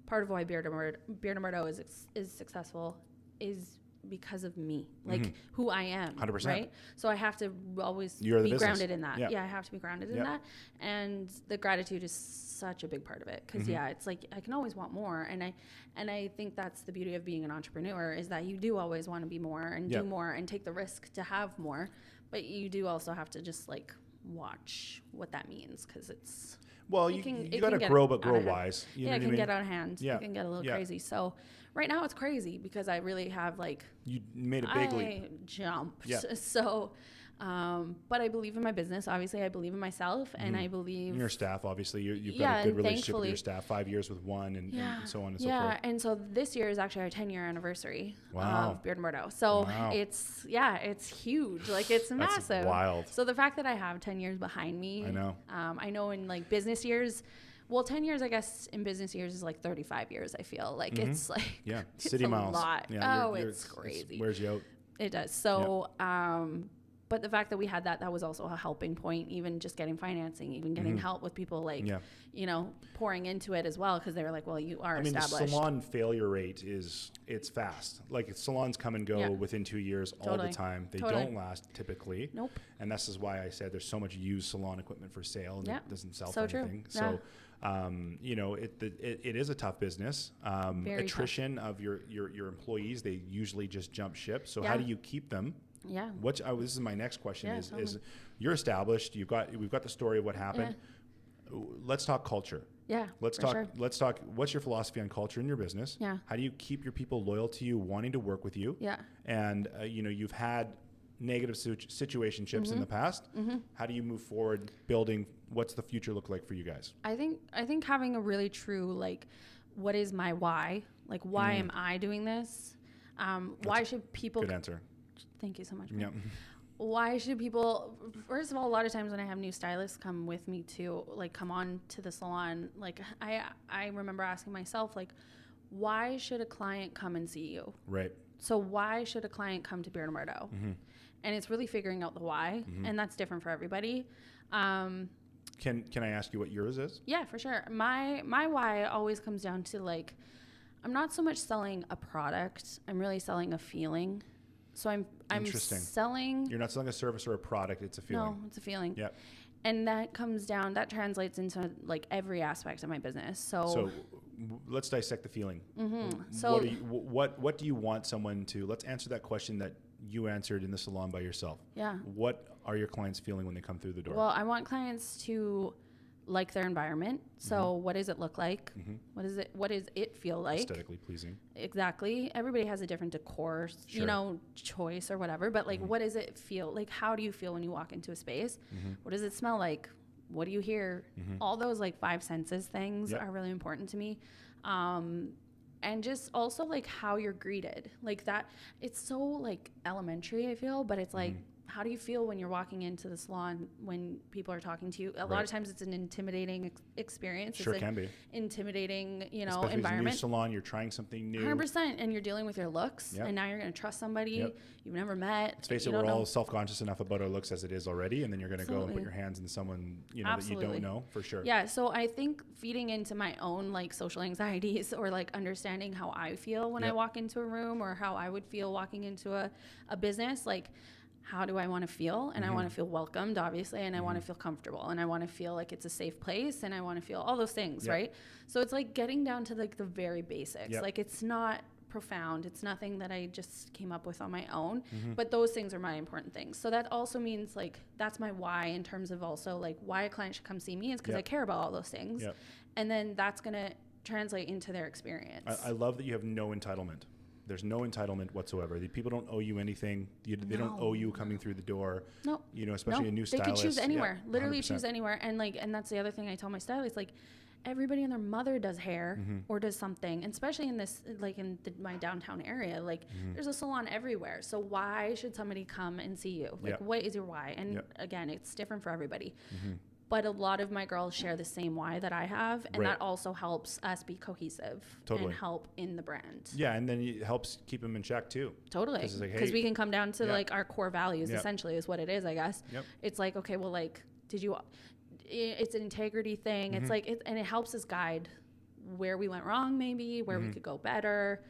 part of why Beard and Bardot is successful is because of me, like who I am. 100%. Right? So I have to always be grounded in that. Yeah, I have to be grounded in that. And the gratitude is such a big part of it, because it's like, I can always want more, and I think that's the beauty of being an entrepreneur, is that you do always want to be more and do more and take the risk to have more, but you do also have to just, like, watch what that means, because it's... Well, you got to grow, but grow wise. You know, it can get out of hand. Yeah. It can get a little crazy. So right now it's crazy, because I really have, like... You made a big leap. I jumped. Yeah. So, but I believe in my business. Obviously, I believe in myself, and I believe... And your staff, obviously. You've got a good relationship with your staff. 5 years with one, and so on and so forth. Yeah, and so this year is actually our 10-year anniversary of Beard and Bardot. So it's huge. Like, it's massive. That's wild. So the fact that I have 10 years behind me... I know. I know in, like, business years... Well, 10 years, I guess, in business years is like 35 years, I feel. Like, it's like, it's city a miles. lot. Yeah, it's crazy. It wears you out. It does. So, but the fact that we had that was also a helping point, even just getting financing, even getting help with people like, you know, pouring into it as well. Cause they were like, well, you are established. The salon failure rate it's fast. Like salons come and go within 2 years all the time. They don't last typically. Nope. And this is why I said there's so much used salon equipment for sale and it doesn't sell so for anything. True. So, you know, it is a tough business. Attrition of your employees, they usually just jump ship. So how do you keep them? Yeah. This is my next question is you're established, we've got the story of what happened. Let's talk culture. Yeah. Let's talk what's your philosophy on culture in your business? Yeah. How do you keep your people loyal to you, wanting to work with you? Yeah. And you know, you've had negative situationships in the past. How do you move forward building? What's the future look like for you guys? I think having a really true, like, what is my why? Like, why am I doing this? Why should people... Good answer. Thank you so much. Yeah. Why should people, first of all, a lot of times when I have new stylists come with me to, like, come on to the salon, like, I remember asking myself, like, why should a client come and see you? Right. So why should a client come to Beard and Bardot? And it's really figuring out the why, and that's different for everybody. Can I ask you what yours is? Yeah, for sure. My why always comes down to, like, I'm not so much selling a product, I'm really selling a feeling. So I'm selling... You're not selling a service or a product, it's a feeling. No, it's a feeling. Yeah. And that translates into, like, every aspect of my business. So let's dissect the feeling. So what do you want someone to... Let's answer that question that you answered in the salon by yourself. Yeah. What are your clients feeling when they come through the door? Well, I want clients to like their environment. So what does it look like? What does it feel like? Aesthetically pleasing. Exactly. Everybody has a different decor, you know, choice or whatever, but, like, what does it feel like? How do you feel when you walk into a space? What does it smell like? What do you hear? All those, like, 5 senses things are really important to me. And just also, like, how you're greeted, like that. It's so, like, elementary, I feel, but it's like, how do you feel when you're walking into the salon when people are talking to you? A lot of times it's an intimidating experience. Sure, it's can be. Intimidating, you know, especially environment. As a new salon, you're trying something new. 100%. And you're dealing with your looks. And now you're going to trust somebody you've never met. Let's face it, we're all self-conscious enough about our looks as it is already. And then you're going to go and put your hands in someone, you know, that you don't know, for sure. Yeah. So I think feeding into my own, like, social anxieties or, like, understanding how I feel when I walk into a room or how I would feel walking into a business, like, how do I want to feel? And I want to feel welcomed, obviously, and I want to feel comfortable, and I want to feel like it's a safe place, and I want to feel all those things, right? So it's like getting down to, like, the very basics. Like, it's not profound. It's nothing that I just came up with on my own, but those things are my important things. So that also means, like, that's my why in terms of also, like, why a client should come see me is because I care about all those things. And then that's going to translate into their experience. I love that you have no entitlement. There's no entitlement whatsoever. The people don't owe you anything. They don't owe you coming through the door. No. You know, especially a new stylist. They could choose anywhere. Literally 100%. choose anywhere. And, like, and that's the other thing I tell my stylists, like, everybody and their mother does hair or does something, and especially in this, like, in my downtown area, like, there's a salon everywhere. So why should somebody come and see you? Like, what is your why? And again, it's different for everybody. But a lot of my girls share the same why that I have, and that also helps us be cohesive and help in the brand. Yeah, and then it helps keep them in check too. Totally, because like, hey, we can come down to like our core values. Essentially, is what it is, I guess. It's like, okay, well, like, it's an integrity thing. It's like, and it helps us guide where we went wrong, maybe where we could go better.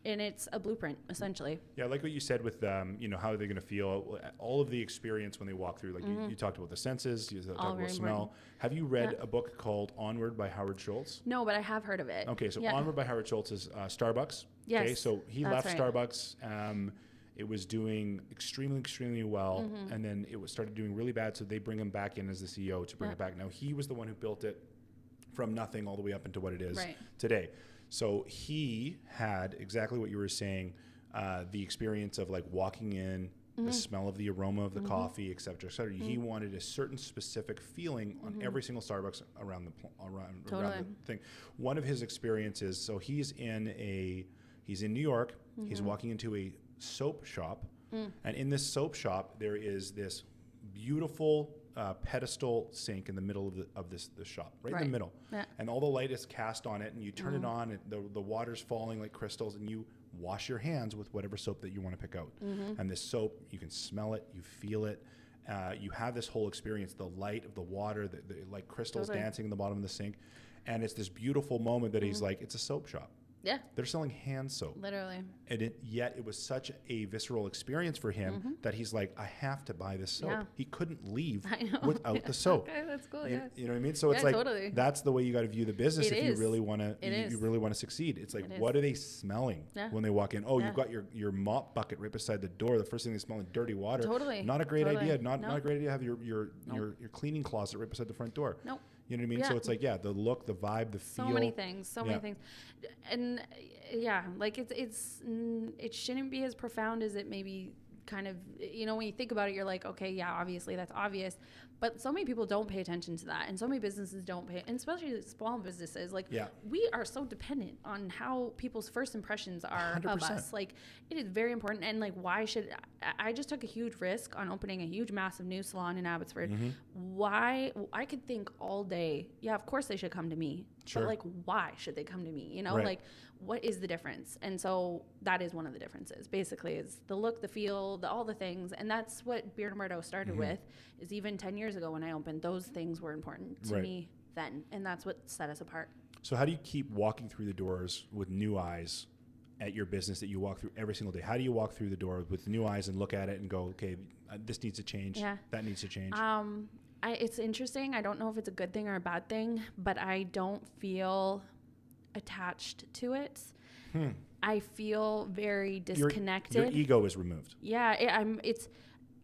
And it's a blueprint, essentially. Yeah, I like what you said with, you know, how they're going to feel. All of the experience when they walk through. Like you talked about the senses, you talked about smell. Important. Have you read a book called Onward by Howard Schultz? No, but I have heard of it. Okay, so Onward by Howard Schultz is Starbucks. Yes. Okay, so he left Starbucks. It was doing extremely well, and then it started doing really bad. So they bring him back in as the CEO to bring it back. Now he was the one who built it from nothing all the way up into what it is today. So he had exactly what you were saying, the experience of like walking in, the smell of the aroma of the coffee, et cetera, et cetera. He wanted a certain specific feeling on every single Starbucks around the thing. One of his experiences, so he's in New York, he's walking into a soap shop, and in this soap shop, there is this beautiful pedestal sink in the middle of this shop, right in the middle. Yeah. And all the light is cast on it, and you turn it on, and the water's falling like crystals, and you wash your hands with whatever soap that you want to pick out. And this soap, you can smell it, you feel it. You have this whole experience, the light of the water, the like crystals dancing in the bottom of the sink. And it's this beautiful moment that he's like, it's a soap shop. Yeah. They're selling hand soap. Literally. And yet it was such a visceral experience for him that he's like, I have to buy this soap. Yeah. He couldn't leave without the soap. Okay, that's cool. You know what I mean? So it's like, that's the way you got to view the business if you really want to, you really want to succeed. It's like, what are they smelling when they walk in? Oh, you've got your mop bucket right beside the door. The first thing they smell is dirty water. Totally. Not a great idea. Not a great idea to have your cleaning closet right beside the front door. Nope. You know what I mean? Yeah. So it's like, the look, the vibe, the feel. So many things. And like it shouldn't be as profound as it maybe kind of, when you think about it, you're like, okay, yeah, obviously that's obvious. But so many people don't pay attention to that. And so many businesses don't pay, and especially small businesses. Like, we are so dependent on how people's first impressions are 100%. Of us. Like, it is very important. And like, why should, I just took a huge risk on opening a huge, massive new salon in Abbotsford. Why, I could think all day, of course they should come to me. Sure. But like, why should they come to me? Like, what is the difference? And so that is one of the differences, basically, is the look, the feel, all the things. And that's what Beard and Bardot started with, is even 10 years ago when I opened, those things were important to me then. And that's what set us apart. So how do you keep walking through the doors with new eyes at your business that you walk through every single day? How do you walk through the door with new eyes and look at it and go, okay, this needs to change, that needs to change? It's interesting. I don't know if it's a good thing or a bad thing, but I don't feel attached to it. I feel very disconnected. Your ego is removed.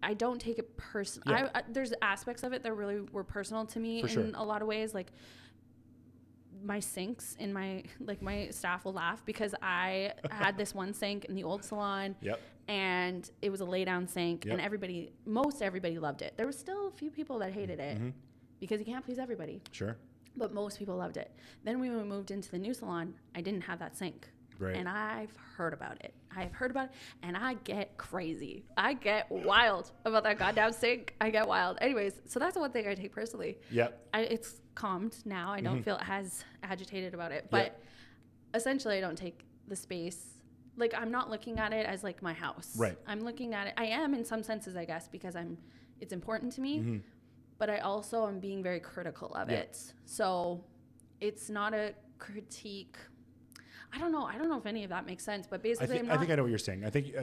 I don't take it personally. There's aspects of it that really were personal to me in a lot of ways. Like my sinks in my staff will laugh because I had this one sink in the old salon and it was a lay down sink and most everybody loved it. There was still a few people that hated it because you can't please everybody. Sure. But most people loved it. Then when we moved into the new salon, I didn't have that sink. Right. And I've heard about it. And I get crazy. I get wild about that goddamn sink. I get wild. Anyways, so that's the one thing I take personally. Yep. It's calmed now. I don't feel as agitated about it. But essentially, I don't take the space. Like, I'm not looking at it as like my house. Right. I'm looking at it. I am in some senses, I guess, because it's important to me. But I also am being very critical of it. So it's not a critique. I don't know if any of that makes sense, but basically I think I know what you're saying. I think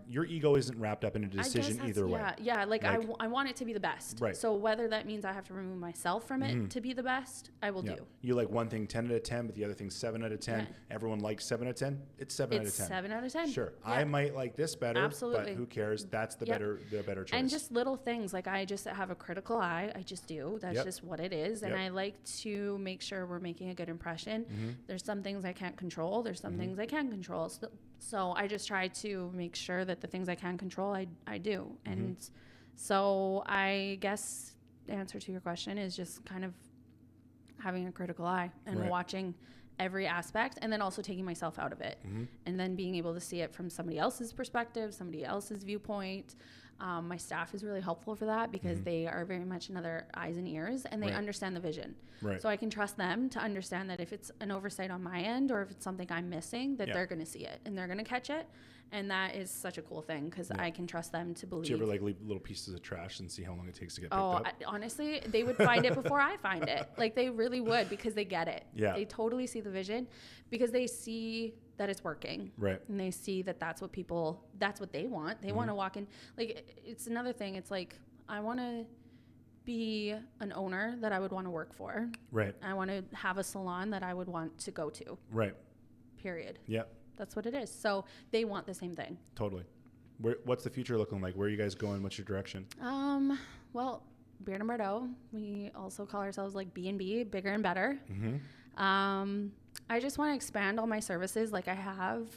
your ego isn't wrapped up in a decision either way. Yeah. Like I want it to be the best. Right. So whether that means I have to remove myself from it to be the best, I will do. You like one thing 10 out of 10, but the other thing 7 out of 10. Yeah. Everyone likes 7 out of 10. It's 7 out of 10. 7 out of 10. Sure. Yeah. I might like this better, but who cares? That's the better choice. And just little things, like I just have a critical eye. I just do. That's just what it is. And I like to make sure we're making a good impression. There's some things I can't control. There's some things I can control. So I just try to make sure that the things I can control, I do. And so I guess the answer to your question is just kind of having a critical eye and watching every aspect, and then also taking myself out of it, and then being able to see it from somebody else's perspective, somebody else's viewpoint. My staff is really helpful for that because they are very much another eyes and ears, and they understand the vision. Right. So I can trust them to understand that if it's an oversight on my end or if it's something I'm missing, that they're going to see it and they're going to catch it. And that is such a cool thing because I can trust them to believe. Do you ever like leave little pieces of trash and see how long it takes to get picked up? Honestly, they would find it before I find it. Like they really would, because they get it. Yeah. They totally see the vision because they see that it's working. Right. And they see that that's what they want. They want to walk in. Like, it's another thing. It's like, I want to be an owner that I would want to work for. Right. I want to have a salon that I would want to go to. Right. Period. Yeah. That's what it is. So they want the same thing. Totally. What's the future looking like? Where are you guys going? What's your direction? Well, Beard and Bardot. We also call ourselves like B&B, bigger and better. I just want to expand all my services like I have,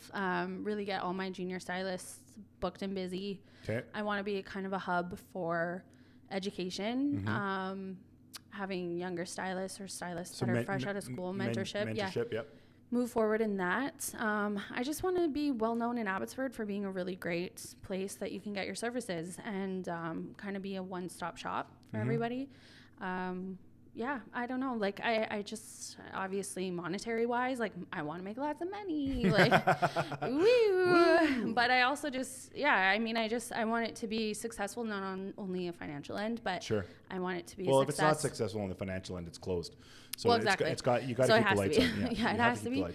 really get all my junior stylists booked and busy. Okay. I want to be kind of a hub for education, having younger stylists or stylists that are fresh out of school, mentorship. Yep. Move forward in that. I just want to be well known in Abbotsford for being a really great place that you can get your services and kind of be a one-stop shop for everybody. Yeah, I don't know. Like, I just, obviously, monetary wise, like, I want to make lots of money. Like, woo. But I also just, I mean, I want it to be successful, not on only a financial end, but I want it to be a success. If it's not successful on the financial end, it's closed. So well, exactly. you got to keep the lights on. Yeah, it has to be.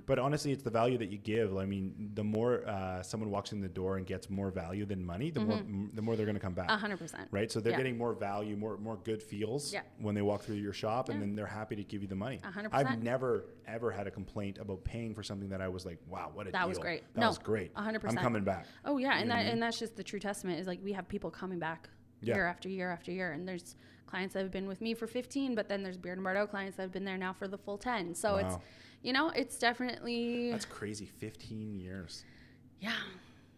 But honestly, it's the value that you give. I mean, the more someone walks in the door and gets more value than money, the more they're going to come back. 100%. Right? So they're getting more value, more good feels when they walk through your shop, and then they're happy to give you the money. 100%. I've never ever had a complaint about paying for something that I was like, wow, what a deal. That was great. That was great. 100%. I'm coming back. Oh yeah, and that's just the true testament is like we have people coming back year after year after year, and there's clients that have been with me for 15, but then there's Beard and Bardot clients that have been there now for the full 10. So it's, it's definitely... That's crazy, 15 years. Yeah,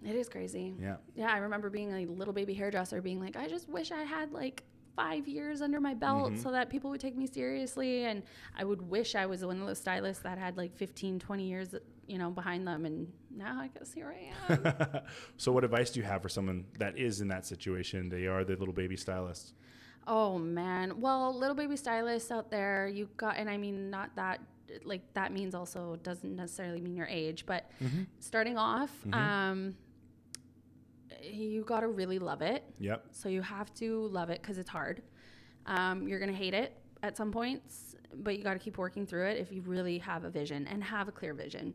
it is crazy. Yeah. Yeah, I remember being a little baby hairdresser being like, I just wish I had like 5 years under my belt so that people would take me seriously. And I would wish I was one of those stylists that had like 15, 20 years, behind them. And now I guess here I am. So what advice do you have for someone that is in that situation? They are the little baby stylists. Oh man. Well, little baby stylists out there, and I mean, not that, like that means also doesn't necessarily mean your age, but starting off, you got to really love it. Yep. So you have to love it because it's hard. You're going to hate it at some points, but you got to keep working through it if you really have a vision and have a clear vision.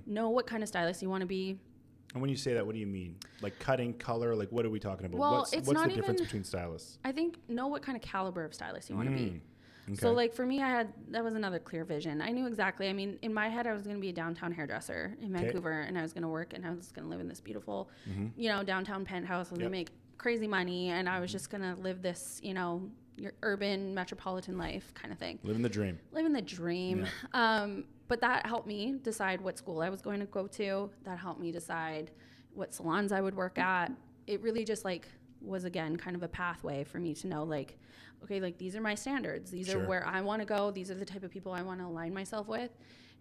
Know what kind of stylist you want to be. And when you say that, what do you mean? Like cutting, color? Like what are we talking about? Well, what's the difference between stylists? I think know what kind of caliber of stylist you want to be. Okay. So like for me, that was another clear vision. I knew exactly. I mean, in my head, I was going to be a downtown hairdresser in Vancouver, and I was going to work, and I was going to live in this beautiful, downtown penthouse. I was going to make crazy money, and I was just going to live this, your urban metropolitan life kind of thing. Living the dream. Living the dream. Yeah. But that helped me decide what school I was going to go to. That helped me decide what salons I would work at. It really just was again kind of a pathway for me to know okay, these are my standards. These are where I want to go. These are the type of people I want to align myself with.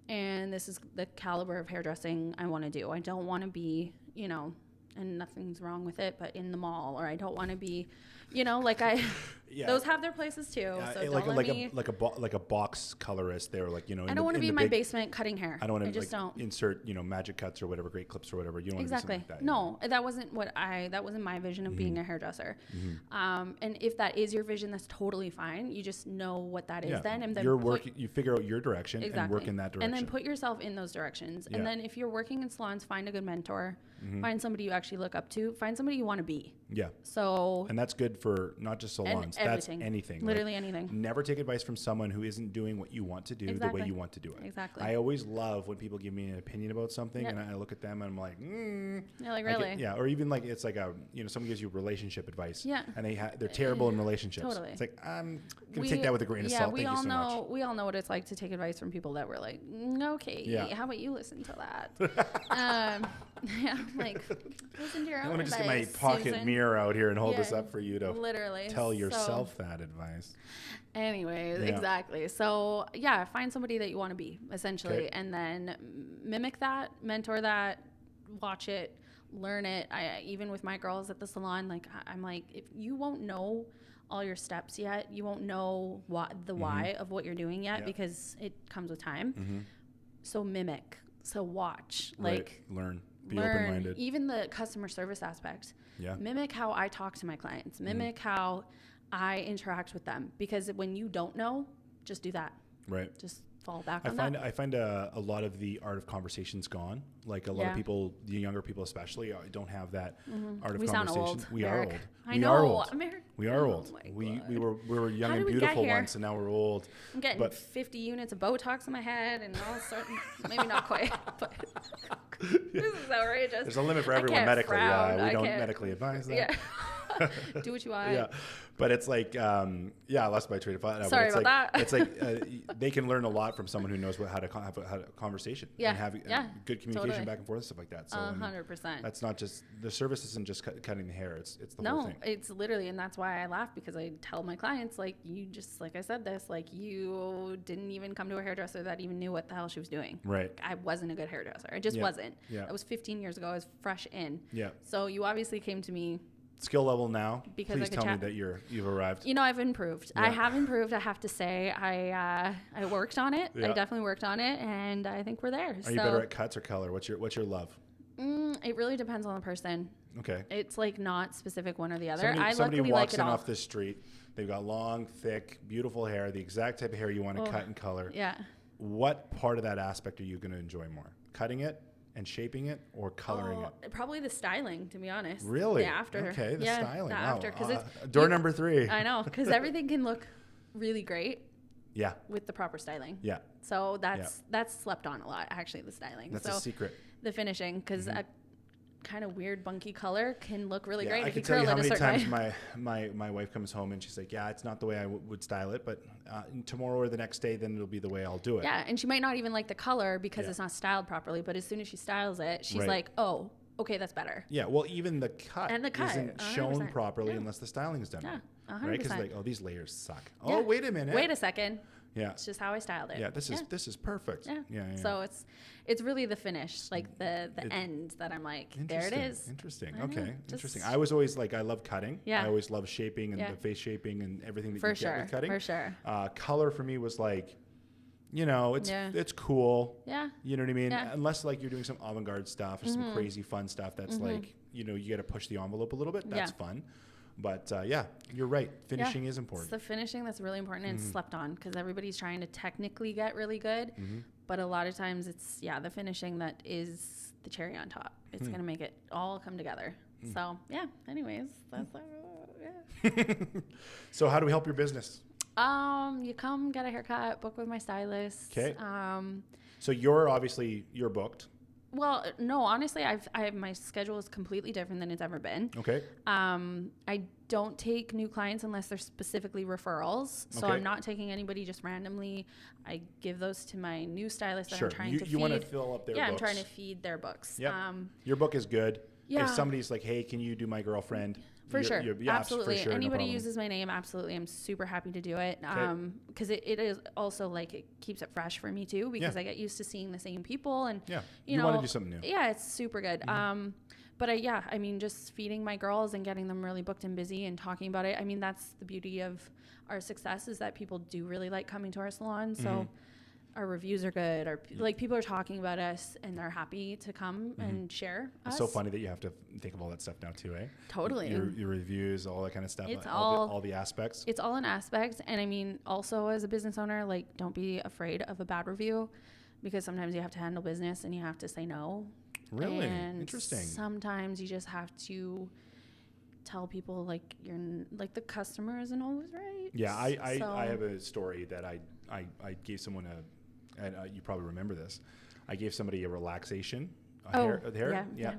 And this is the caliber of hairdressing I want to do. I don't want to be, and nothing's wrong with it, but in the mall, or I don't want to be, those have their places too. So like a box colorist there, I don't want to be in my basement cutting hair. I don't want to don't insert, magic cuts or whatever, great clips or whatever. You don't exactly. Want to be something like that. No, that wasn't my vision of being a hairdresser. And if that is your vision, that's totally fine. You just know what that is then, and then you figure out your direction and work in that direction, and then put yourself in those directions. And then if you're working in salons, find a good mentor. Find somebody you actually look up to. Find somebody you want to be. Yeah. So. And that's good for not just salons. That's anything. Literally anything. Never take advice from someone who isn't doing what you want to do the way you want to do it. Exactly. I always love when people give me an opinion about something and I look at them and I'm like, You're like, really? Or even it's like someone gives you relationship advice. Yeah. And they're terrible in relationships. Totally. It's like, I'm going to take that with a grain of salt. We all know what it's like to take advice from people that were like, okay, how about you listen to that? Listen to your own advice. Let me just get my pocket Susan. Mirror out here and hold this up for you to literally tell yourself that advice. Anyways, exactly. So find somebody that you want to be essentially, and then mimic that, mentor that, watch it, learn it. Even with my girls at the salon, I'm like, if you won't know all your steps yet, you won't know why of what you're doing yet because it comes with time. So mimic, so watch, learn. Be open-minded. Even the customer service aspect. Yeah. Mimic how I talk to my clients. Mimic how I interact with them. Because when you don't know, just do that. Right. Just fall back on that. I find a lot of the art of conversation's gone. Like a lot of people, the younger people especially, don't have that art of conversation. Sound old. We are old. I know. We are old. We were young and beautiful once, and now we're old. I'm getting 50 units of Botox in my head and all sorts. Maybe not quite, but this is outrageous. There's a limit for everyone medically. We don't medically advise that. Yeah. Do what you want. Yeah. But it's like, I lost my train of thought. Sorry about that. It's like they can learn a lot from someone who knows how to have a conversation and have good communication back and forth and stuff like that. So 100%. That's not just the service isn't just cutting the hair. It's the whole thing. No, it's literally, and that's why I laugh because I tell my clients you just I said this you didn't even come to a hairdresser that even knew what the hell she was doing. Right. I wasn't a good hairdresser. I just wasn't. Yeah. That was 15 years ago. I was fresh in. Yeah. So you obviously came to me skill level now? Because Please tell me that you've arrived. You know, I've improved. Yeah. I have improved. I have to say, I worked on it. Yeah. I definitely worked on it, and I think we're there. Are you better at cuts or color? What's your love? It really depends on the person. Okay. It's like not specific one or the other. Somebody luckily walks like it in all. off the street. They've got long, thick, beautiful hair, the exact type of hair you want to cut and color. Yeah. What part of that aspect are you going to enjoy more? Cutting it and shaping it, or coloring it? Probably the styling, to be honest. Really? The after. Okay, the styling. The Wow. after, because door number 3. I know, because everything can look really great. Yeah. With the proper styling. Yeah. So that's slept on a lot, actually, the styling. That's a secret. The finishing, because a kind of weird bunky color can look really great. I can tell you how many times my wife comes home and she's like, yeah, it's not the way I would style it, but tomorrow or the next day, then it'll be the way I'll do it. Yeah, and she might not even like the color because it's not styled properly, but as soon as she styles it, she's like, oh, okay, that's better. Yeah, well, even the cut, isn't 100%. shown properly unless the styling is done. Yeah, 100%. Right? Because like, oh, these layers suck. Oh, wait a minute. Wait a second. Yeah. It's just how I styled it. Yeah, this is perfect. Yeah. So it's really the finish, like the end that I'm like, there it is. Interesting. Okay. Interesting. I was always like, I love cutting. Yeah. I always love shaping and the face shaping and everything that for you get with cutting. For sure. Color for me was like, you know, it's cool. Yeah. You know what I mean? Yeah. Unless like you're doing some avant-garde stuff or some crazy fun stuff that's like, you know, you got to push the envelope a little bit. That's fun. But you're right. Finishing is important. It's the finishing that's really important and it's slept on because everybody's trying to technically get really good. But a lot of times it's, the finishing that is the cherry on top. It's going to make it all come together. So, anyways, that's So how do we help your business? You come get a haircut, book with my stylist. Okay. So you're booked. Well, no, honestly, my schedule is completely different than it's ever been. Okay. I don't take new clients unless they're specifically referrals. So Okay. I'm not taking anybody just randomly. I give those to my new stylist that I'm trying to feed. You want to fill up their books. Yeah, I'm trying to feed their books. Yep. Your book is good. Yeah. If somebody's like, hey, can you do my girlfriend? For sure. Absolutely. For sure, Anybody uses my name, absolutely. I'm super happy to do it. Because it is also like it keeps it fresh for me too because I get used to seeing the same people and you want to do something new. Yeah, it's super good. But I mean, just feeding my girls and getting them really booked and busy and talking about it. I mean, that's the beauty of our success is that people do really like coming to our salon. So our reviews are good. Like people are talking about us and they're happy to come and share us. It's so funny that you have to think of all that stuff now too, eh? Totally. Your reviews, all that kind of stuff. It's all the aspects. It's all an aspect. And I mean, also as a business owner, like don't be afraid of a bad review because sometimes you have to handle business and you have to say no. Really? And interesting. Sometimes you just have to tell people like the customer isn't always right. Yeah, I have a story that I gave someone and you probably remember this. I gave somebody a relaxation hair,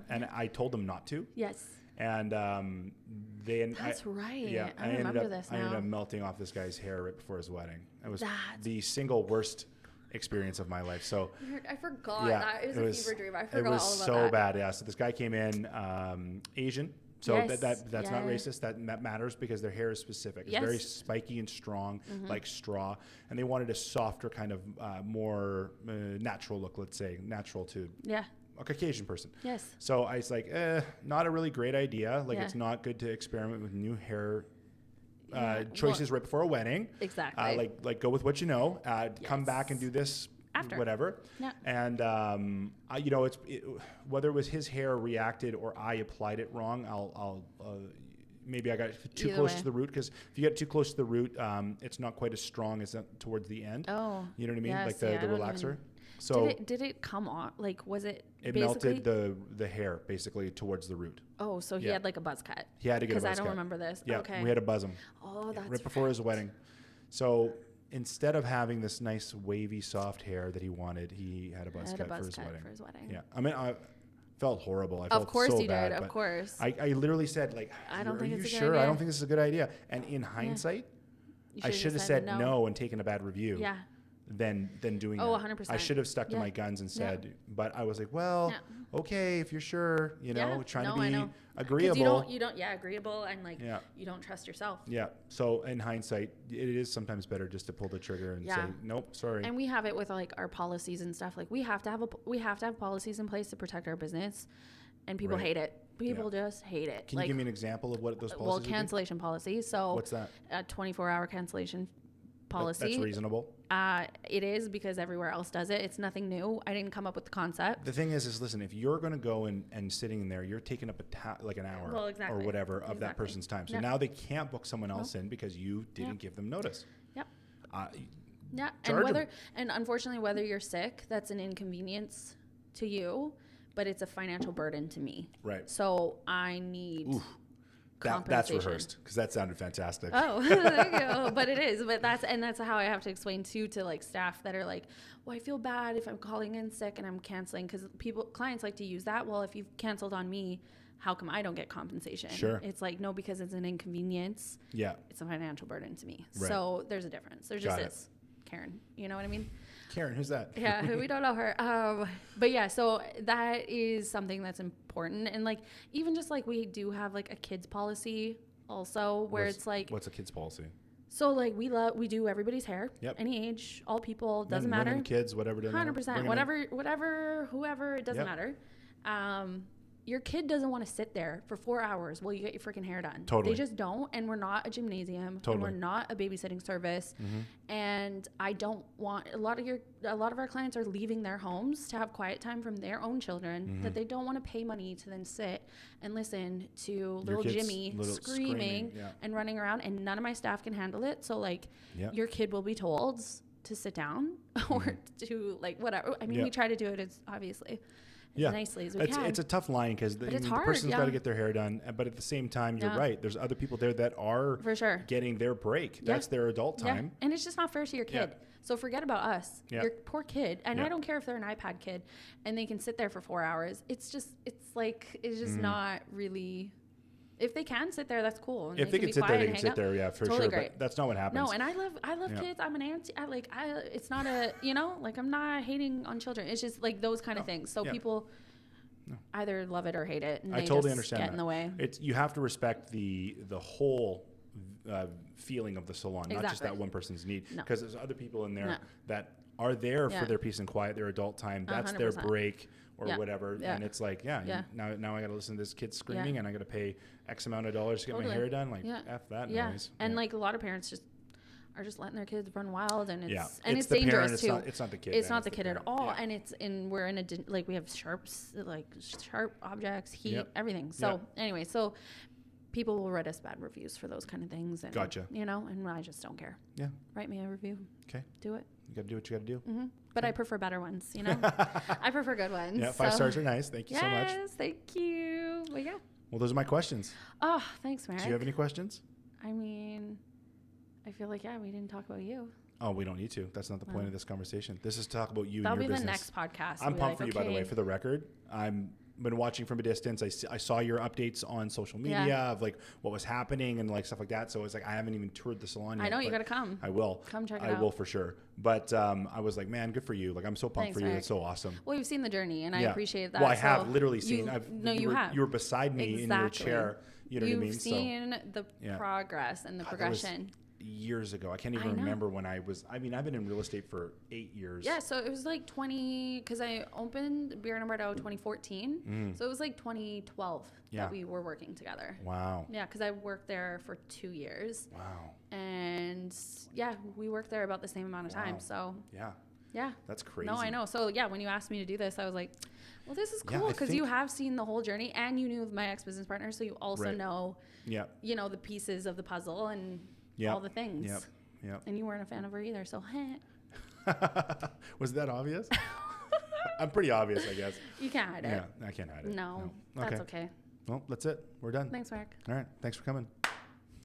and I told them not to. Yes. And That's right. Yeah, I remember this now. I ended up melting off this guy's hair right before his wedding. It was the single worst experience of my life. So I forgot. That. It was a fever dream. I forgot all about that. It was so bad. Yeah. So this guy came in Asian. So that's not racist. That matters because their hair is specific. It's very spiky and strong, like straw. And they wanted a softer kind of more natural look, let's say, natural to a Caucasian person. Yes. So I was like, not a really great idea. Like it's not good to experiment with new hair choices right before a wedding. Exactly. Like go with what you know. Come back and do this after whatever. Yeah. And whether it was his hair reacted or I applied it wrong, I'll maybe I got too close to the root because if you get too close to the root, it's not quite as strong as towards the end. Oh. You know what I mean? Yes, like the relaxer. So did it come off? Like was it? It melted the hair basically towards the root. Oh, so he had like a buzz cut. He had to get a buzz cut. Because I don't remember this. Yeah, okay. We had to buzz him. Oh, that's right before his wedding. So instead of having this nice wavy soft hair that he wanted, he had a buzz cut for his wedding. Yeah, I mean, I felt horrible. I felt so bad. Of course. I literally said like, I don't think it's a good sure? idea. I don't think this is a good idea. And in hindsight, I should have said no and taken a bad review. Yeah. Than doing that. 100%. I should have stuck to my guns and said, but I was like, well, okay, if you're sure, trying to be agreeable. You don't, agreeable and like, you don't trust yourself. Yeah. So in hindsight, it is sometimes better just to pull the trigger and say, nope, sorry. And we have it with like our policies and stuff. Like we have to have policies in place to protect our business, and people hate it. People just hate it. Can you give me an example of what those policies Well, cancellation policy. So what's that? A 24-hour cancellation policy. That's reasonable. It is, because everywhere else does it. It's nothing new. I didn't come up with the concept. The thing is listen, if you're going to go and sitting in there, you're taking up like an hour or whatever of that person's time. So now they can't book someone else in because you didn't give them notice. Yep. Yeah, and unfortunately, whether you're sick, that's an inconvenience to you, but it's a financial burden to me. Right. So I need compensation. That's rehearsed, because that sounded fantastic. Oh, there you go. But it is. But that's how I have to explain too to like staff that are like, well, I feel bad if I'm calling in sick and I'm canceling, because clients like to use that. Well, if you've canceled on me, how come I don't get compensation? Sure. It's like, no, because it's an inconvenience. Yeah. It's a financial burden to me. Right. So there's a difference. There just is. Karen, you know what I mean? Karen, who's that? Yeah, we don't know her. But yeah, so that is something that's important. And like, even just like we do have like a kids policy also, where it's like, what's a kids policy? So like we do everybody's hair, any age, all people, doesn't matter. Women, kids, whatever. 100%, whatever, whoever, it doesn't matter. Your kid doesn't want to sit there for 4 hours while you get your freaking hair done. Totally. They just don't. And we're not a gymnasium. Totally. And we're not a babysitting service. Mm-hmm. And I don't want a lot of our clients are leaving their homes to have quiet time from their own children, that they don't want to pay money to then sit and listen to little Jimmy screaming and running around, and none of my staff can handle it. So like your kid will be told to sit down or to like whatever. I mean, we try to do it as obviously as nicely as we can. It's a tough line, because the person's got to get their hair done, but at the same time, you're right. There's other people there that are for sure getting their break. That's their adult time. And it's just not fair to your kid. So forget about us. Your poor kid. And I don't care if they're an iPad kid and they can sit there for 4 hours. It's just not really. If they can sit there, that's cool. And if they can sit there, they can sit there. Yeah, for sure. Great. But that's not what happens. No, and I love kids. I'm an auntie. It's not a, like I'm not hating on children. It's just like those kind of things. So people either love it or hate it. And I they totally just understand get in the way. You have to respect the whole feeling of the salon, not just that one person's need. Because there's other people in there that are there for their peace and quiet, their adult time. That's 100%. Their break. Or whatever, and it's like, now I got to listen to this kid screaming, and I got to pay X amount of dollars to get my hair done. Like, F that noise. And like a lot of parents are just letting their kids run wild, and it's the dangerous parent, too. It's not the kid. It's not the kid at all, and we're in we have sharp objects, heat, everything. So anyway, so people will write us bad reviews for those kind of things, and gotcha. And I just don't care. Yeah, write me a review. Okay, do it. You got to do what you got to do. Mm-hmm. But I prefer better ones, I prefer good ones. Yeah, 5 stars are nice. Thank you so much. Yes, thank you. Well, yeah. Well, those are my questions. Oh, thanks, Merrick. Do you have any questions? I mean, I feel like, we didn't talk about you. Oh, we don't need to. That's not the point of this conversation. This is to talk about you That'll and your business. That'll be the next podcast. I'm pumped for you, by the way, for the record. I'm been watching from a distance. I saw your updates on social media of like what was happening and like stuff like that. So it's like I haven't even toured the salon yet. I know, you got to come. I will. Come check it out. I will for sure. But I was like, man, good for you. Like I'm so pumped for you. It's so awesome. Well, you've seen the journey, and I appreciate that. Well, I have literally seen. You have. You were beside me in your chair. You know what I mean? You've seen the progress and the progression. Years ago. I can't even remember when I was. I mean, I've been in real estate for 8 years. Yeah, so it was like because I opened Beard and Bardot 2014. So it was like 2012 that we were working together. Wow. Yeah, because I worked there for 2 years. Wow. And we worked there about the same amount of time. So yeah, that's crazy. No, I know. So when you asked me to do this, I was like, well, this is cool because you have seen the whole journey, and you knew my ex-business partner, so you also know, the pieces of the puzzle and. All the things. Yep. And you weren't a fan of her either, so. Was that obvious? I'm pretty obvious, I guess. You can't hide it. Yeah, I can't hide it. No. That's okay. Well, that's it. We're done. Thanks, Mark. All right. Thanks for coming.